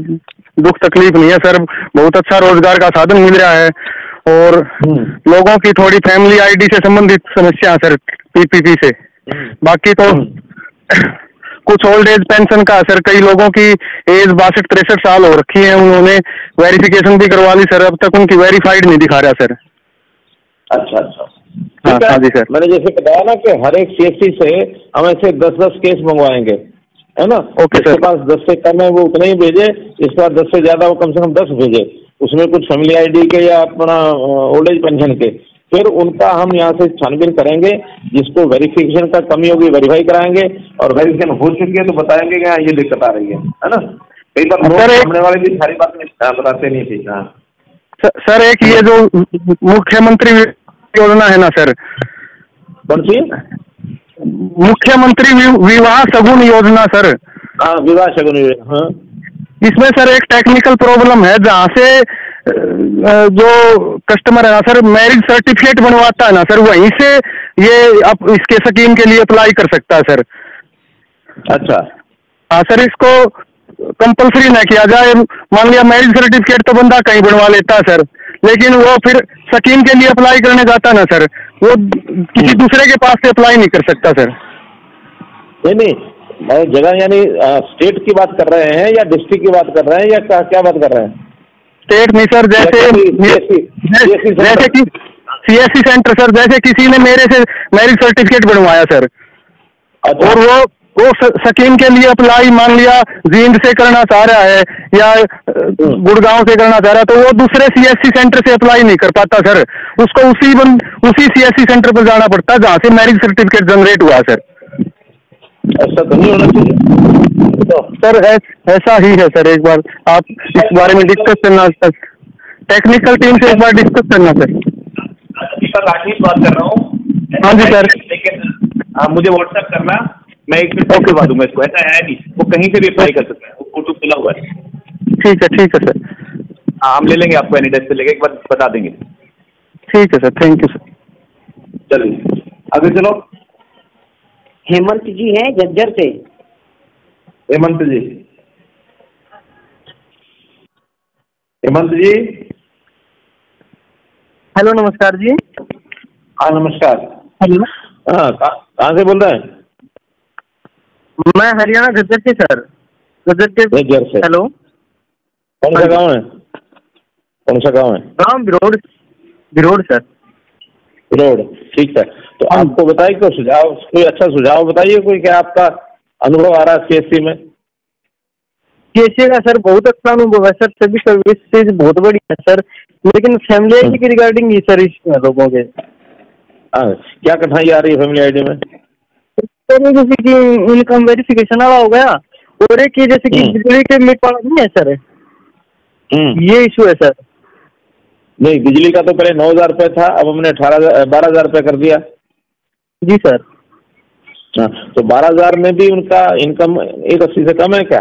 दुख तकलीफ नहीं है सर, बहुत अच्छा रोजगार का साधन मिल रहा है, और लोगों की थोड़ी फैमिली ID से संबंधित समस्या सर, PPP से। बाकी तो कुछ ओल्ड एज पेंशन का सर, कई लोगों की एज 62-63 साल हो रखी है, उन्होंने वेरिफिकेशन भी करवा ली सर, अब तक उनकी वेरीफाइड नहीं दिखा रहा सर। अच्छा। हाँ जी सर। मैंने जैसे बताया ना कि हर एक CSC से हम ऐसे 10-10 केस मंगवाएंगे, है ना? Okay sir. जिसके पास 10 से कम है वो उतना ही भेजे, जिसके पास 10 से ज्यादा वो कम से कम 10 भेजे, उसमें कुछ फैमिली ID के या अपना ओल्ड एज पेंशन के। फिर उनका हम यहाँ से छानबीन करेंगे, जिसको वेरिफिकेशन का कमी होगी वेरीफाई कराएंगे, और वेरिफिकेशन हो चुकी है तो बताएंगे कि हाँ ये दिक्कत आ रही है ना? कई बार सामने वाले भी सारी बात बताते नहीं थी। हाँ सर, एक ये जो मुख्यमंत्री योजना है ना सर, कौन सी? मुख्यमंत्री विवाह शगुन योजना सर। हाँ, विवाह शगुन योजना। हाँ, इसमें सर एक टेक्निकल प्रॉब्लम है, जहाँ से जो कस्टमर है ना सर, मैरिज सर्टिफिकेट बनवाता है ना सर, वहीं से ये अब इसके स्कीम के लिए अप्लाई कर सकता है सर। अच्छा। हाँ सर, इसको कंपलसरी ना किया जाए। मान लिया मैरिज सर्टिफिकेट तो बंदा कहीं बनवा लेता है सर, लेकिन वो फिर स्कीम के लिए अप्लाई करने जाता है ना सर, वो किसी दूसरे के पास से अप्लाई नहीं कर सकता सर। नहीं, मैं जगह यानी स्टेट की बात कर रहे हैं या डिस्ट्रिक्ट की बात कर रहे हैं या क्या बात कर रहे हैं? स्टेट नहीं सर, जैसे कि CSC सेंटर सर, जैसे किसी ने मेरे से मैरिज सर्टिफिकेट बनवाया सर, और वो स्कीम के लिए अप्लाई मान लिया जींद से करना चाह रहा है या गुड़गांव से करना चाह रहा है, तो वो दूसरे CSC सेंटर से अप्लाई नहीं कर पाता सर, उसको उसी CSC सेंटर पर जाना पड़ता है जहाँ से मैरिज सर्टिफिकेट जनरेट हुआ सर। ऐसा तो नहीं होना चाहिए तो सर, ऐसा ही है सर। एक बार आप इस बारे में डिस्कस करना सर, टेक्निकल टीम से एक बार डिस्कस करना सर। दीपक आशीष बात कर रहा हूँ। हाँ जी सर। लेकिन आप मुझे व्हाट्सएप करना, मैं एक मिनट करवा दूंगा इसको। ऐसा है नहीं, वो कहीं से भी अप्लाई कर सकता है, वो फोटो खुला हुआ है। ठीक है सर। हाँ, हम ले लेंगे आपको एनी डेस्क से लेके, एक बार बता देंगे। ठीक है सर, थैंक यू सर। चलिए आगे चलो। हेमंत जी हैं झज्जर से। हेमंत जी, हेमंत जी। हेलो, नमस्कार जी। हाँ, नमस्कार। हेलो। हाँ, कहाँ से बोल रहे हैं? मैं हरियाणा झज्जर से सर। झज्जर से। हेलो। कौन सा गांव है? गाँव बिरोड़ सर। बिरोड़, ठीक है। तो आपको बताइए कोई अच्छा सुझाव बताइए, कोई क्या आपका अनुभव आ रहा है CSC में? CSC का सर बहुत अच्छा अनुभव है सर, सभी सर्विसेज बहुत बढ़िया है सर, लेकिन फैमिली आईडी की रिगार्डिंग ही सर इस लोगों के। क्या कठिनाई आ रही है फैमिली आईडी में? सर जैसे कि इनकम वेरिफिकेशन वाला हो गया, और एक ये जैसे कि बिजली के मीटर वाला नहीं है सर, ये इशू है सर। नहीं, बिजली का तो पहले 9,000 रुपये था, अब हमने 12,000 रुपये कर दिया। जी सर। हाँ, तो 12,000 में भी उनका इनकम 180 से कम है क्या?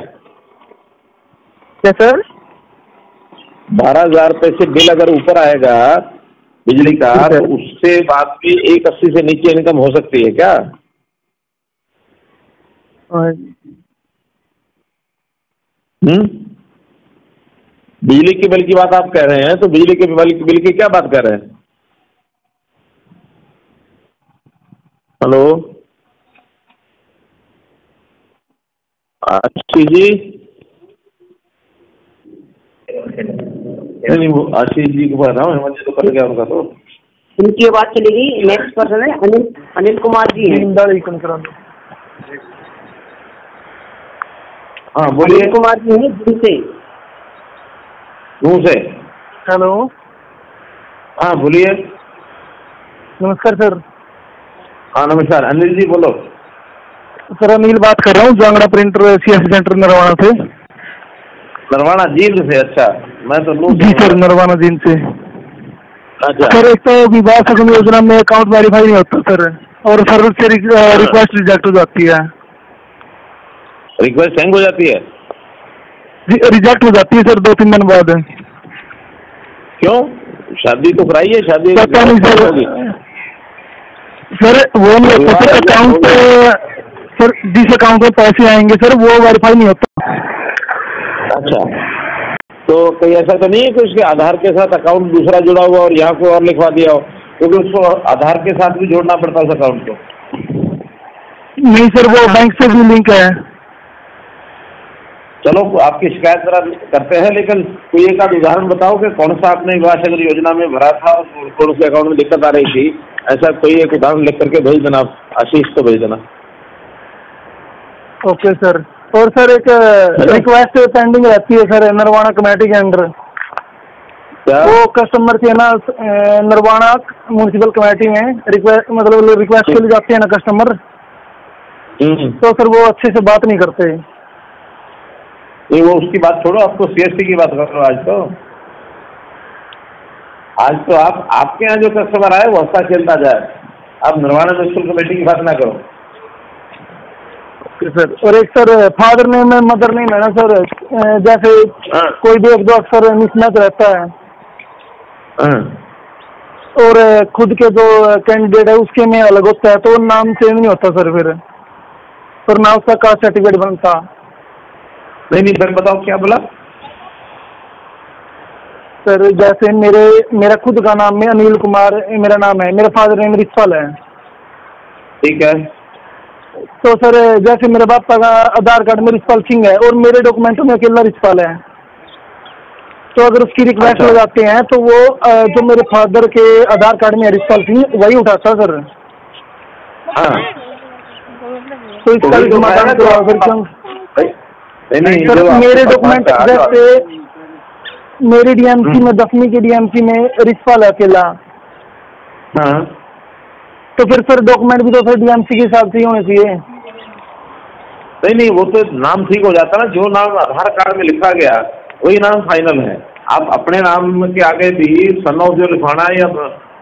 क्या सर? 12,000 रुपये से बिल अगर ऊपर आएगा बिजली का, तो उससे बात भी 180 से नीचे इनकम हो सकती है क्या? बिजली के बिल की बात आप कह रहे हैं, तो बिजली के बिल की क्या बात कर रहे हैं? हेलो आशीष जी। नहीं, वो आशीष जी को बता रहा हूँ, हेमंत जी तो कर गया उनका, तो उनकी आवाज चलेगी। नेक्स्ट पर्सन है अनिल कुमार जी हैं। हाँ बोलिए। अनिल कुमार जी हैं दूर से। हेलो। हाँ बोलिए। नमस्कार सर। हाँ नमस्कार, अनिल जी बोलो। सर अनिल बात कर रहा हूँ, Jangra printer CSC centre Narwana से। नरवाना जींद से? अच्छा, मैं तो जी सर, नरवाना जींद से। अच्छा सर, एक तो विवाह शगुन योजना में अकाउंट वेरीफाई नहीं होता सर, और सर्विस से रिक्वेस्ट रिजेक्ट हो जाती है। रिक्वेस्ट हैंग हो जाती है? रिजेक्ट हो जाती है सर 2-3 दिन बाद। क्यों? शादी तो कराई है, शादी पता नहीं सर। सर वो नहीं होता सर, अकाउंट सर जिस अकाउंट में पैसे आएंगे सर वो वेरीफाई नहीं होता। अच्छा, तो कोई ऐसा तो नहीं है कि उसके आधार के साथ अकाउंट दूसरा जुड़ा हुआ और यहाँ को और लिखवा दिया हो, क्योंकि उसको आधार के साथ भी जोड़ना पड़ता है उस अकाउंट को? नहीं सर, वो बैंक से भी लिंक है। चलो आपकी शिकायत जरा करते हैं, लेकिन कोई एक आध उदाहरण बताओ कि कौन सा आपने विवाह शगुन योजना में भरा था और कौन उसके अकाउंट में दिक्कत आ रही थी, ऐसा कोई एक उदाहरण लिख करके भेज देना, आशीष को भेज देना। Okay sir. और सर एक रिक्वेस्ट पेंडिंग रहती है सर नरवाना कमेटी के अंडर। क्या? वो कस्टमर के ना नरवाना म्यूनिसिपल कमेटी में रिक्वेस्ट के लिए जाते हैं ना कस्टमर, तो सर वो अच्छे से बात नहीं करते। नहीं, वो उसकी बात छोड़ो, आपको CSC की बात करो। आज तो आपके यहाँ जो कस्टमर आए वो हंसता खेलता जाए, आप नरवाना म्यूनिसिपल कमेटी की बात ना करो। सर। और एक सर फादर नेम है मदर नेम है ना सर, जैसे कोई भी एक दो अक्सर मिसमैच रहता है और खुद के जो कैंडिडेट है उसके में अलग होता है, तो नाम चेंज नहीं होता सर फिर, और ना उसका कास्ट सर्टिफिकेट बनता। नहीं फिर बताओ क्या बोला सर? जैसे मेरा खुद का नाम है अनिल कुमार, मेरा नाम है, मेरा फादर नेम रिचपाल है। ठीक है। तो सर जैसे मेरे पापा का आधार कार्ड में रिचपाल सिंह है और मेरे डॉक्यूमेंटों में अकेला रिचपाल है, तो अगर उसकी रिक्वेस्ट लगाते हैं तो वो जो मेरे फादर के आधार कार्ड में रिचपाल सिंह वही उठाता सर। हाँ तो इसका भी समाधान करवाओ सर। क्यों सर मेरे डॉक्यूमेंट जैसे मेरी डीएमसी में 10वीं की डीएमसी में रिचपाल है अकेला, हाँ तो फिर सर डॉक्यूमेंट भी तो सर डीएमसी के हिसाब से ही होने चाहिए। नहीं वो तो नाम ठीक हो जाता ना, जो नाम आधार कार्ड में लिखा गया वही नाम फाइनल है। आप अपने नाम के आगे भी सन ऑफ जो लिखवाना है या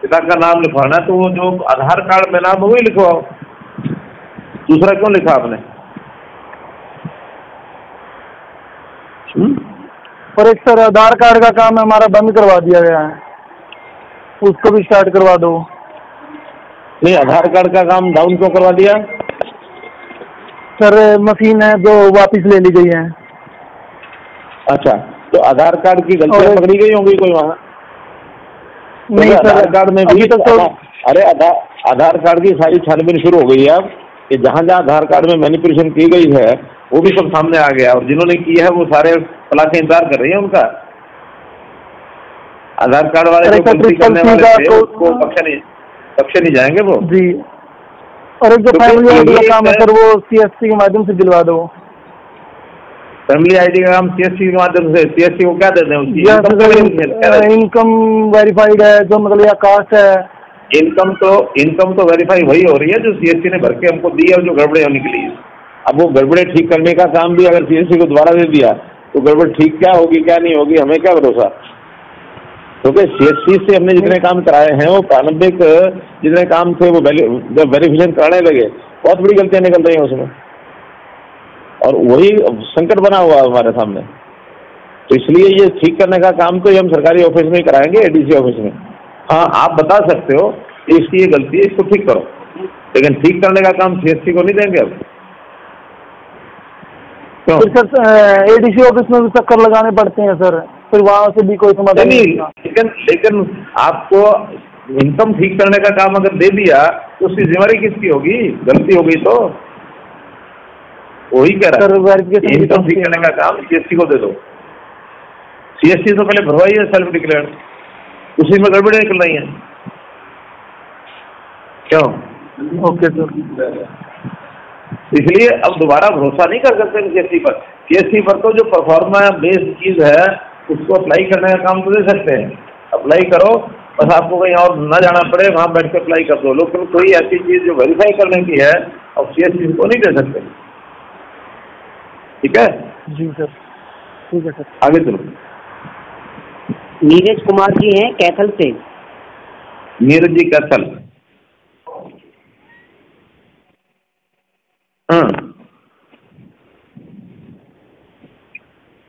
पिता का नाम लिखवाना है तो वो जो आधार कार्ड में नाम वही लिखवाओ, दूसरा क्यों लिखा आपने? और एक सर आधार कार्ड का काम हमारा बंद करवा दिया गया है, उसको भी स्टार्ट करवा दो। नहीं आधार कार्ड का काम डाउन क्यों करवा दिया? सर मशीन है जो वापस ले ली गई है। अच्छा तो आधार कार्ड की गलतियां पकड़ी गई होंगी कोई वहाँ? नहीं सर आधार कार्ड में भी तो अरे आधार कार्ड की सारी छानबीन शुरू हो गई है अब, कि जहाँ जहाँ आधार कार्ड में मैनिपुलेशन की गई है वो भी सब सामने आ गया, और जिन्होंने की है वो सारे तलाशें इंतजार कर रही है उनका। आधार कार्ड वाले जो गलती करने वाले थे उसको बख्शे नहीं जाएंगे वो जी। और एक जो फैमिली आईडी का काम है सर वो सीएससी के माध्यम से दिलवा दो। फैमिली आईडी का काम सीएससी के माध्यम से? सीएससी को क्या देते हैं उसकी? इनकम वेरीफाइड है जो मतलब या कास्ट है। इनकम तो वेरीफाई वही हो रही है जो सीएससी ने भर के हमको दी है, जो गड़बड़े होने के लिए। अब वो गड़बड़े ठीक करने का काम भी अगर सीएससी को दोबारा दे दिया तो गड़बड़ ठीक क्या होगी क्या नहीं होगी हमें क्या भरोसा, क्योंकि सीएससी से हमने जितने काम कराए हैं वो प्रारंभिक जितने काम थे वो जब वेरिफिकेशन कराने लगे बहुत बड़ी गलतियां निकल रही हैं उसमें, और वही संकट बना हुआ है हमारे सामने। तो इसलिए ये ठीक करने का काम तो हम सरकारी ऑफिस में ही कराएंगे, एडीसी ऑफिस में। हाँ आप बता सकते हो कि इसकी ये गलती है, इसको ठीक करो, लेकिन ठीक करने का काम सीएससी को नहीं देंगे अब। क्यों? सर एडीसी ऑफिस में भी चक्कर लगाने पड़ते हैं सर, फिर वहाँ से भी कोई समाधान नहीं। लेकिन आपको इनकम ठीक करने का काम अगर दे दिया तो उसकी जिम्मेदारी किसकी होगी? गलती होगी तो वही कह रहा है। इनकम ठीक करने का काम सीएससी को दे दो। सीएससी तो पहले भरवाई है सेल्फ डिक्लेयर, उसी में गड़बड़ी निकल रही है। क्यों? Okay sir. इसलिए अब दोबारा भरोसा नहीं कर सकते सीएससी पर। सीएससी पर तो जो परफॉर्मा बेस्ड चीज है उसको अप्लाई करने का काम तो दे सकते हैं, अप्लाई करो, बस आपको कहीं और ना जाना पड़े, वहाँ बैठ के अप्लाई कर दो। लेकिन कोई ऐसी चीज जो वेरीफाई करने की है अब सीएससी को नहीं दे सकते। ठीक है जी सर, ठीक है सर। आगे चलो। नीरज कुमार जी हैं कैथल से। नीरज जी कैथल, हाँ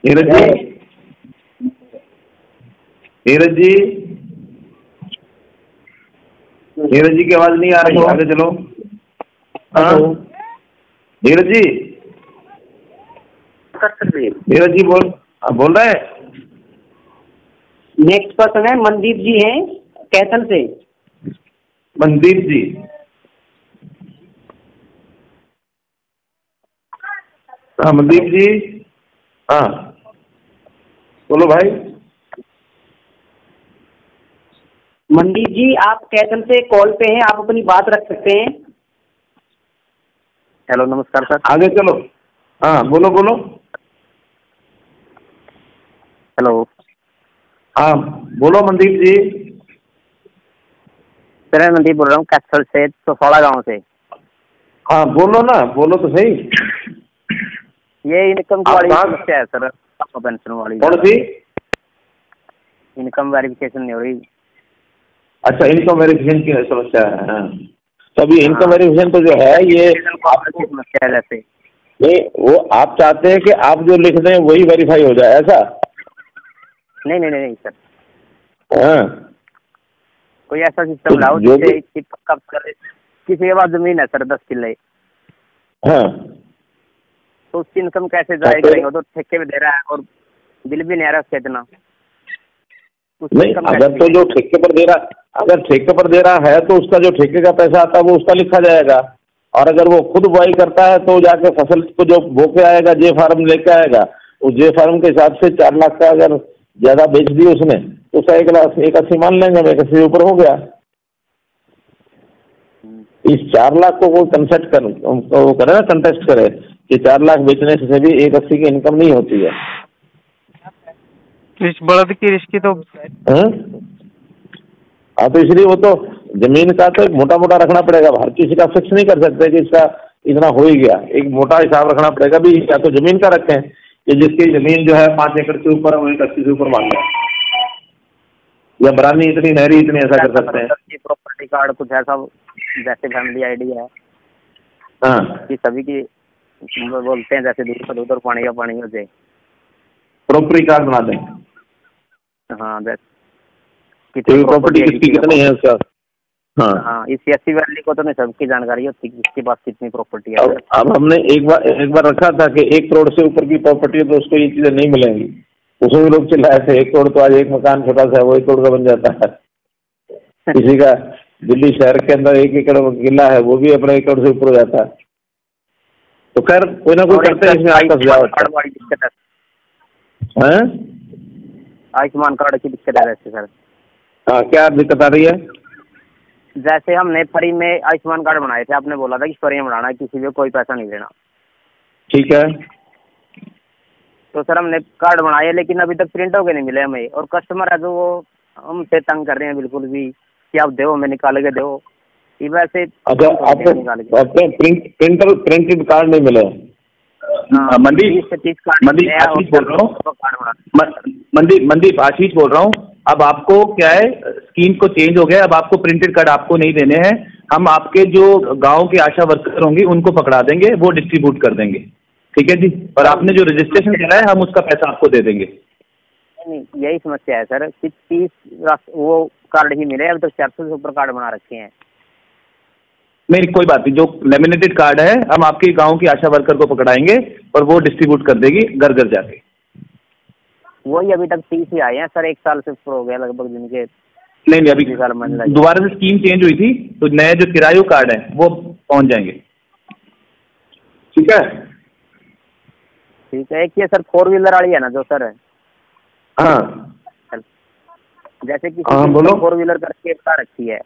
नीरज जी, नीरज जी, नीरज जी की आवाज नहीं आ रही, आगे चलो। हाँ नीरज जी, नीरज जी बोल रहे हैं। नेक्स्ट पर्सन है मनदीप जी हैं कैथल से। मनदीप जी, हाँ मनदीप जी, हाँ बोलो भाई। मनदीप जी आप कैथल से कॉल पे हैं, आप अपनी बात रख सकते हैं। हेलो नमस्कार सर। आगे चलो, हाँ बोलो बोलो। हेलो, हाँ बोलो मनदीप जी। सर मैं मनदीप बोल रहा हूँ कैथल से, तो सोड़ा गाँव से। हाँ बोलो ना, बोलो तो सही। ये इनकम वाली समस्या है सर, पेंशन वाली। कौन सी? इनकम वेरिफिकेशन नहीं हो रही। अच्छा इनकम वेरिफिकेशन की समस्या है। हाँ तो अभी इनकम वेरिफिकेशन तो जो है ये समस्या है। जैसे नहीं, वो आप चाहते हैं कि आप जो लिख दें वही वेरीफाई हो जाए, ऐसा? नहीं सर, हाँ, कोई ऐसा सिस्टम लाओ जिससे पक्का करे। किसी के पास जमीन है सर 10 किले, हाँ, तो उसकी इनकम कैसे जारी करेंगे? तो ठेके पे दे रहा है और बिल भी नहीं आ रहा उसका इतना। नहीं, अगर तो जो ठेके पर दे रहा, अगर ठेके पर दे रहा है तो उसका जो ठेके का पैसा आता है वो उसका लिखा जाएगा। और अगर वो खुद बुआई करता है तो जाके फसल को जो बो के आएगा, जे फार्म लेके आएगा, उस जे फार्म के हिसाब से 4 लाख का अगर ज्यादा बेच दी उसने तो उसका 1,80,000 मान लेंगे, 1,80,000 ऊपर हो गया। इस 4 लाख को वो कंसेप्ट करे ना, कंटेस्ट करे कि 4 लाख बेचने से भी 1,80,000 की इनकम नहीं होती है। इस बड़द की रिस्क तो हाँ, तो इसलिए वो तो जमीन का तो मोटा मोटा रखना पड़ेगा। हर किसी का फिक्स नहीं कर सकते कि इसका इतना हो ही गया। एक मोटा हिसाब रखना पड़ेगा भी, या तो जमीन का रखें कि जिसकी जमीन जो है 5 एकड़ से ऊपर है वो 1,80,000 से ऊपर मान लें, या बरानी इतनी, नहरी इतनी, ऐसा कर सकते हैं। प्रॉपर्टी कार्ड कुछ ऐसा जैसे फैमिली आईडी है, हाँ, कि सभी की बोलते हैं जैसे दूर उधर पानी का पानी हो जाए, प्रॉपर्टी कार्ड बना दें। हाँ, प्रॉपर्टी किसकी कितनी है उसका। हाँ, इस SC वैली को तो नहीं सबकी जानकारी होती कि किसके पास कितनी प्रॉपर्टी है। अब हमने एक बार रखा था कि 1 करोड़ से ऊपर की प्रॉपर्टी है तो उसको ये चीजें नहीं मिलेंगी। उसमें भी लोग चिल्लाए थे 1 करोड़ तो आज एक मकान छोटा सा है वो 1 करोड़ का बन जाता है। किसी का दिल्ली शहर के अंदर 1 एकड़ किला है वो भी अपने 1 करोड़ से ऊपर हो जाता है। तो खैर कोई ना कोई करते हैं इसमें आपका सुझाव है। आयुष्मान कार्ड की दिक्कत है वैसे सर। हाँ, क्या दिक्कत आ रही है? जैसे हमने फ्री में आयुष्मान कार्ड बनाए थे, आपने बोला था कि फ्री में बनाना है, किसी पे कोई पैसा नहीं देना। ठीक है। तो सर हमने कार्ड बनाए लेकिन अभी तक प्रिंट होके नहीं मिले हमें, और कस्टमर है जो वो हमसे तंग कर रहे हैं बिल्कुल भी कि आप दो, हमें निकाल के दो। वैसे अच्छा, आपको प्रिंटेड कार्ड नहीं मिले? मनदीप आशीष बोल रहा हूँ। अब आपको क्या है, स्कीम को चेंज हो गया, अब आपको प्रिंटेड कार्ड आपको नहीं देने हैं। हम आपके जो गांव के आशा वर्कर होंगे उनको पकड़ा देंगे, वो डिस्ट्रीब्यूट कर देंगे। ठीक है जी। और आपने जो रजिस्ट्रेशन करा है हम उसका पैसा आपको दे देंगे। नहीं, यही समस्या है सर कि 30 वो कार्ड ही मिले, अब तो 400 से ऊपर कार्ड बना रखे हैं। नहीं, कोई बात नहीं, जो लेमिनेटेड कार्ड है हम आपके गांव की आशा वर्कर को पकड़ाएंगे और वो डिस्ट्रीब्यूट कर देगी घर घर जाके। वही अभी तक 30 ही आए हैं सर, 1 साल से ऊपर हो गया लगभग जिनके। नहीं, अभी दोबारा से स्कीम चेंज हुई थी तो नए जो किरायु कार्ड है वो पहुंच जाएंगे। ठीक है। ठीक है। एक ये सर 4 व्हीलर वाली है ना जो सर है। हाँ, जैसे कि 4 व्हीलर करके बता रखी है,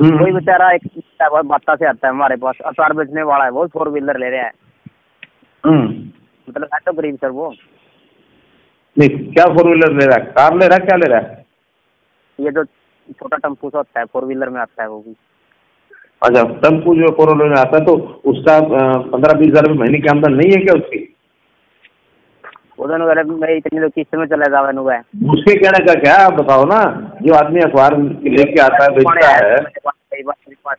कोई बेचारा एक बाता से आता है हमारे पास, अचार बेचने वाला है, वो 4 व्हीलर ले रहा है। मतलब है तो गरीब सर वो। नहीं, क्या 4 व्हीलर ले रहा है? कार ले रहा है? क्या ले रहा है? ये जो छोटा टेम्पू सा होता है 4 व्हीलर में आता है वो भी। अच्छा, टेम्पू जो 4 व्हीलर में आता है तो उसका 15-20 हजार महीने की आमदन नहीं है क्या उसकी? मैं इतनी तो किस्त में चला जावा नुआ है। उसके कहने का क्या, आप बताओ ना। जो आदमी अखबार लेके आता है, बेचता है,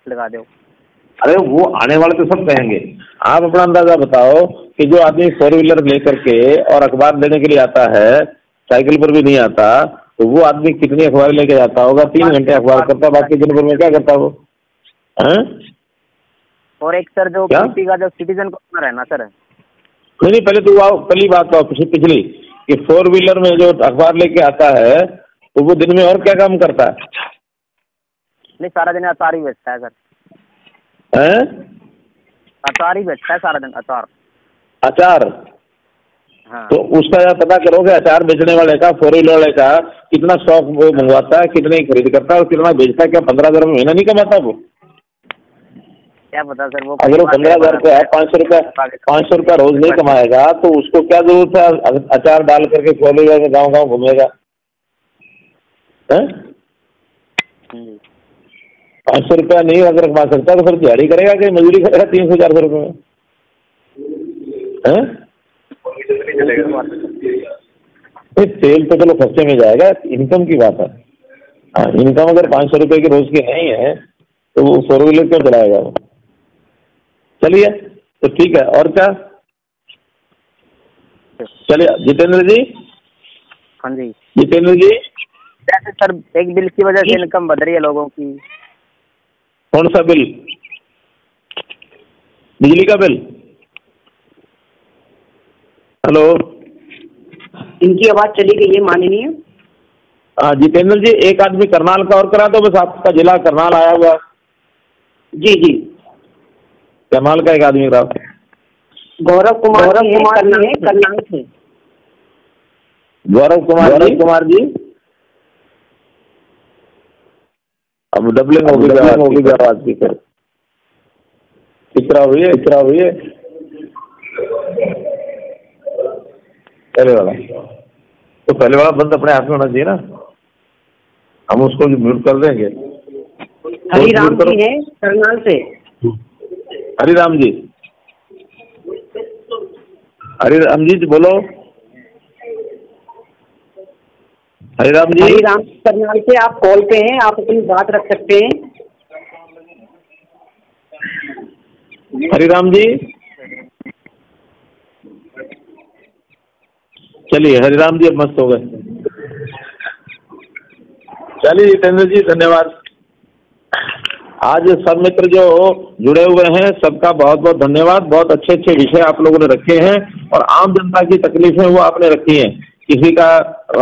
लगा दो। अरे वो आने वाले तो सब कहेंगे। आप अपना अंदाजा बताओ कि जो आदमी 4 व्हीलर लेकर के और अखबार लेने के लिए आता है, साइकिल पर भी नहीं आता, तो वो आदमी कितनी अखबार लेके जाता होगा? 3 घंटे अखबार करता, बाकी दिन भर में क्या करता वो? और एक सर जो पीपी का जो सिटीजन कॉर्नर है ना सर। नहीं, पहले तो आओ, पहली बात तो पिछली कि 4 व्हीलर में जो अखबार लेके आता है तो वो दिन में और क्या काम करता है? नहीं, सारा दिन अचार ही बेचता है सर। अचार ही बेचता है सारा दिन, अचार। हाँ। तो उसका यार पता करोगे अचार बेचने वाले का, 4 व्हीलर वाले का कितना स्टॉक वो मंगवाता है, कितने खरीद करता है और कितना बेचता है? क्या 15,000 महीना नहीं कमाता वो? क्या पता सर वो। अगर वो 15,000 रुपया है, 500 रुपया रोज नहीं कमाएगा तो उसको क्या जरूरत है अचार डाल करके 4 व्हीलर में गाँव गाँव घूमेगा? 500 रुपया नहीं अगर कमा सकता तो फिर दिहाड़ी करेगा कि मजदूरी करेगा 300-400 रुपये में? तेल तो चलो सस्ते में जाएगा, इनकम की बात है। हाँ, इनकम अगर 500 रुपये की रोज की नहीं है तो वो 4 व्हीलर क्यों चलाएगा वो? चलिए, तो ठीक है, और क्या? चलिए जितेंद्र जी। हाँ जी जितेंद्र जी, जैसे सर एक बिल की वजह से इनकम बढ़ रही है लोगों की। कौन सा बिल? बिजली का बिल? हेलो, इनकी आवाज चली गई है माननीय। हाँ जितेंद्र जी, एक आदमी करनाल का और करा दो बस, आपका जिला करनाल आया हुआ। जी जी, करनाल का एक आदमी करा। गौरव कुमार जी है करनाल से। गौरव कुमार जी। अब डबलिंग होगी आवाज की। कितना हुई है पहले वाला, तो पहले वाला बंद अपने हाथ में होना चाहिए ना, हम उसको म्यूट कर देंगे। हरिराम जी है करनाल से। हरिराम जी बोलो। हरिराम जी करनाल से आप कॉल पे हैं, आप अपनी बात रख सकते हैं। हरिराम जी, चलिए हरिराम जी अब मस्त हो गए। चलिए जितेंद्र जी धन्यवाद। आज सब मित्र जो जुड़े हुए हैं सबका बहुत बहुत धन्यवाद। बहुत अच्छे अच्छे विषय आप लोगों ने रखे हैं और आम जनता की तकलीफें वो आपने रखी हैं। किसी का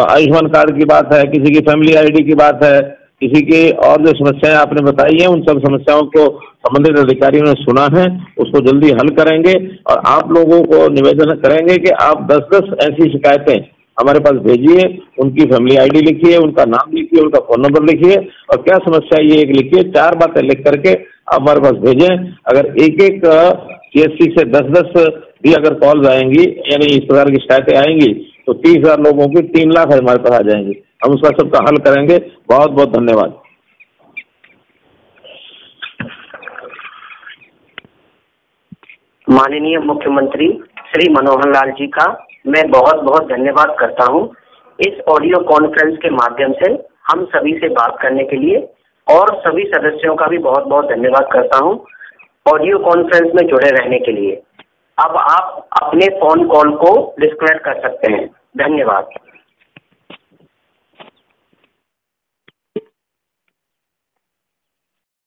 आयुष्मान कार्ड की बात है, किसी की फैमिली आईडी की बात है, किसी की और जो समस्याएं आपने बताई हैं उन सब समस्याओं को संबंधित अधिकारियों ने सुना है, उसको जल्दी हल करेंगे। और आप लोगों को निवेदन करेंगे कि आप 10-10 ऐसी शिकायतें हमारे पास भेजिए, उनकी फैमिली आईडी लिखिए, उनका नाम लिखिए, उनका फोन नंबर लिखिए और क्या समस्या ये एक लिखिए, 4 बातें लिख करके आप हमारे पास भेजें। अगर एक एक CSC से 10-10 भी अगर कॉल्स आएंगी, यानी इस प्रकार की शिकायतें आएंगी, तो 30,000 लोगों की 3 लाख हमारे पास आ जाएंगे। हम उसका सबका हल करेंगे। बहुत बहुत धन्यवाद। माननीय मुख्यमंत्री श्री मनोहर लाल जी का मैं बहुत बहुत धन्यवाद करता हूं इस ऑडियो कॉन्फ्रेंस के माध्यम से हम सभी से बात करने के लिए, और सभी सदस्यों का भी बहुत बहुत धन्यवाद करता हूं ऑडियो कॉन्फ्रेंस में जुड़े रहने के लिए। अब आप अपने फोन कॉल को डिस्कनेक्ट कर सकते हैं। धन्यवाद।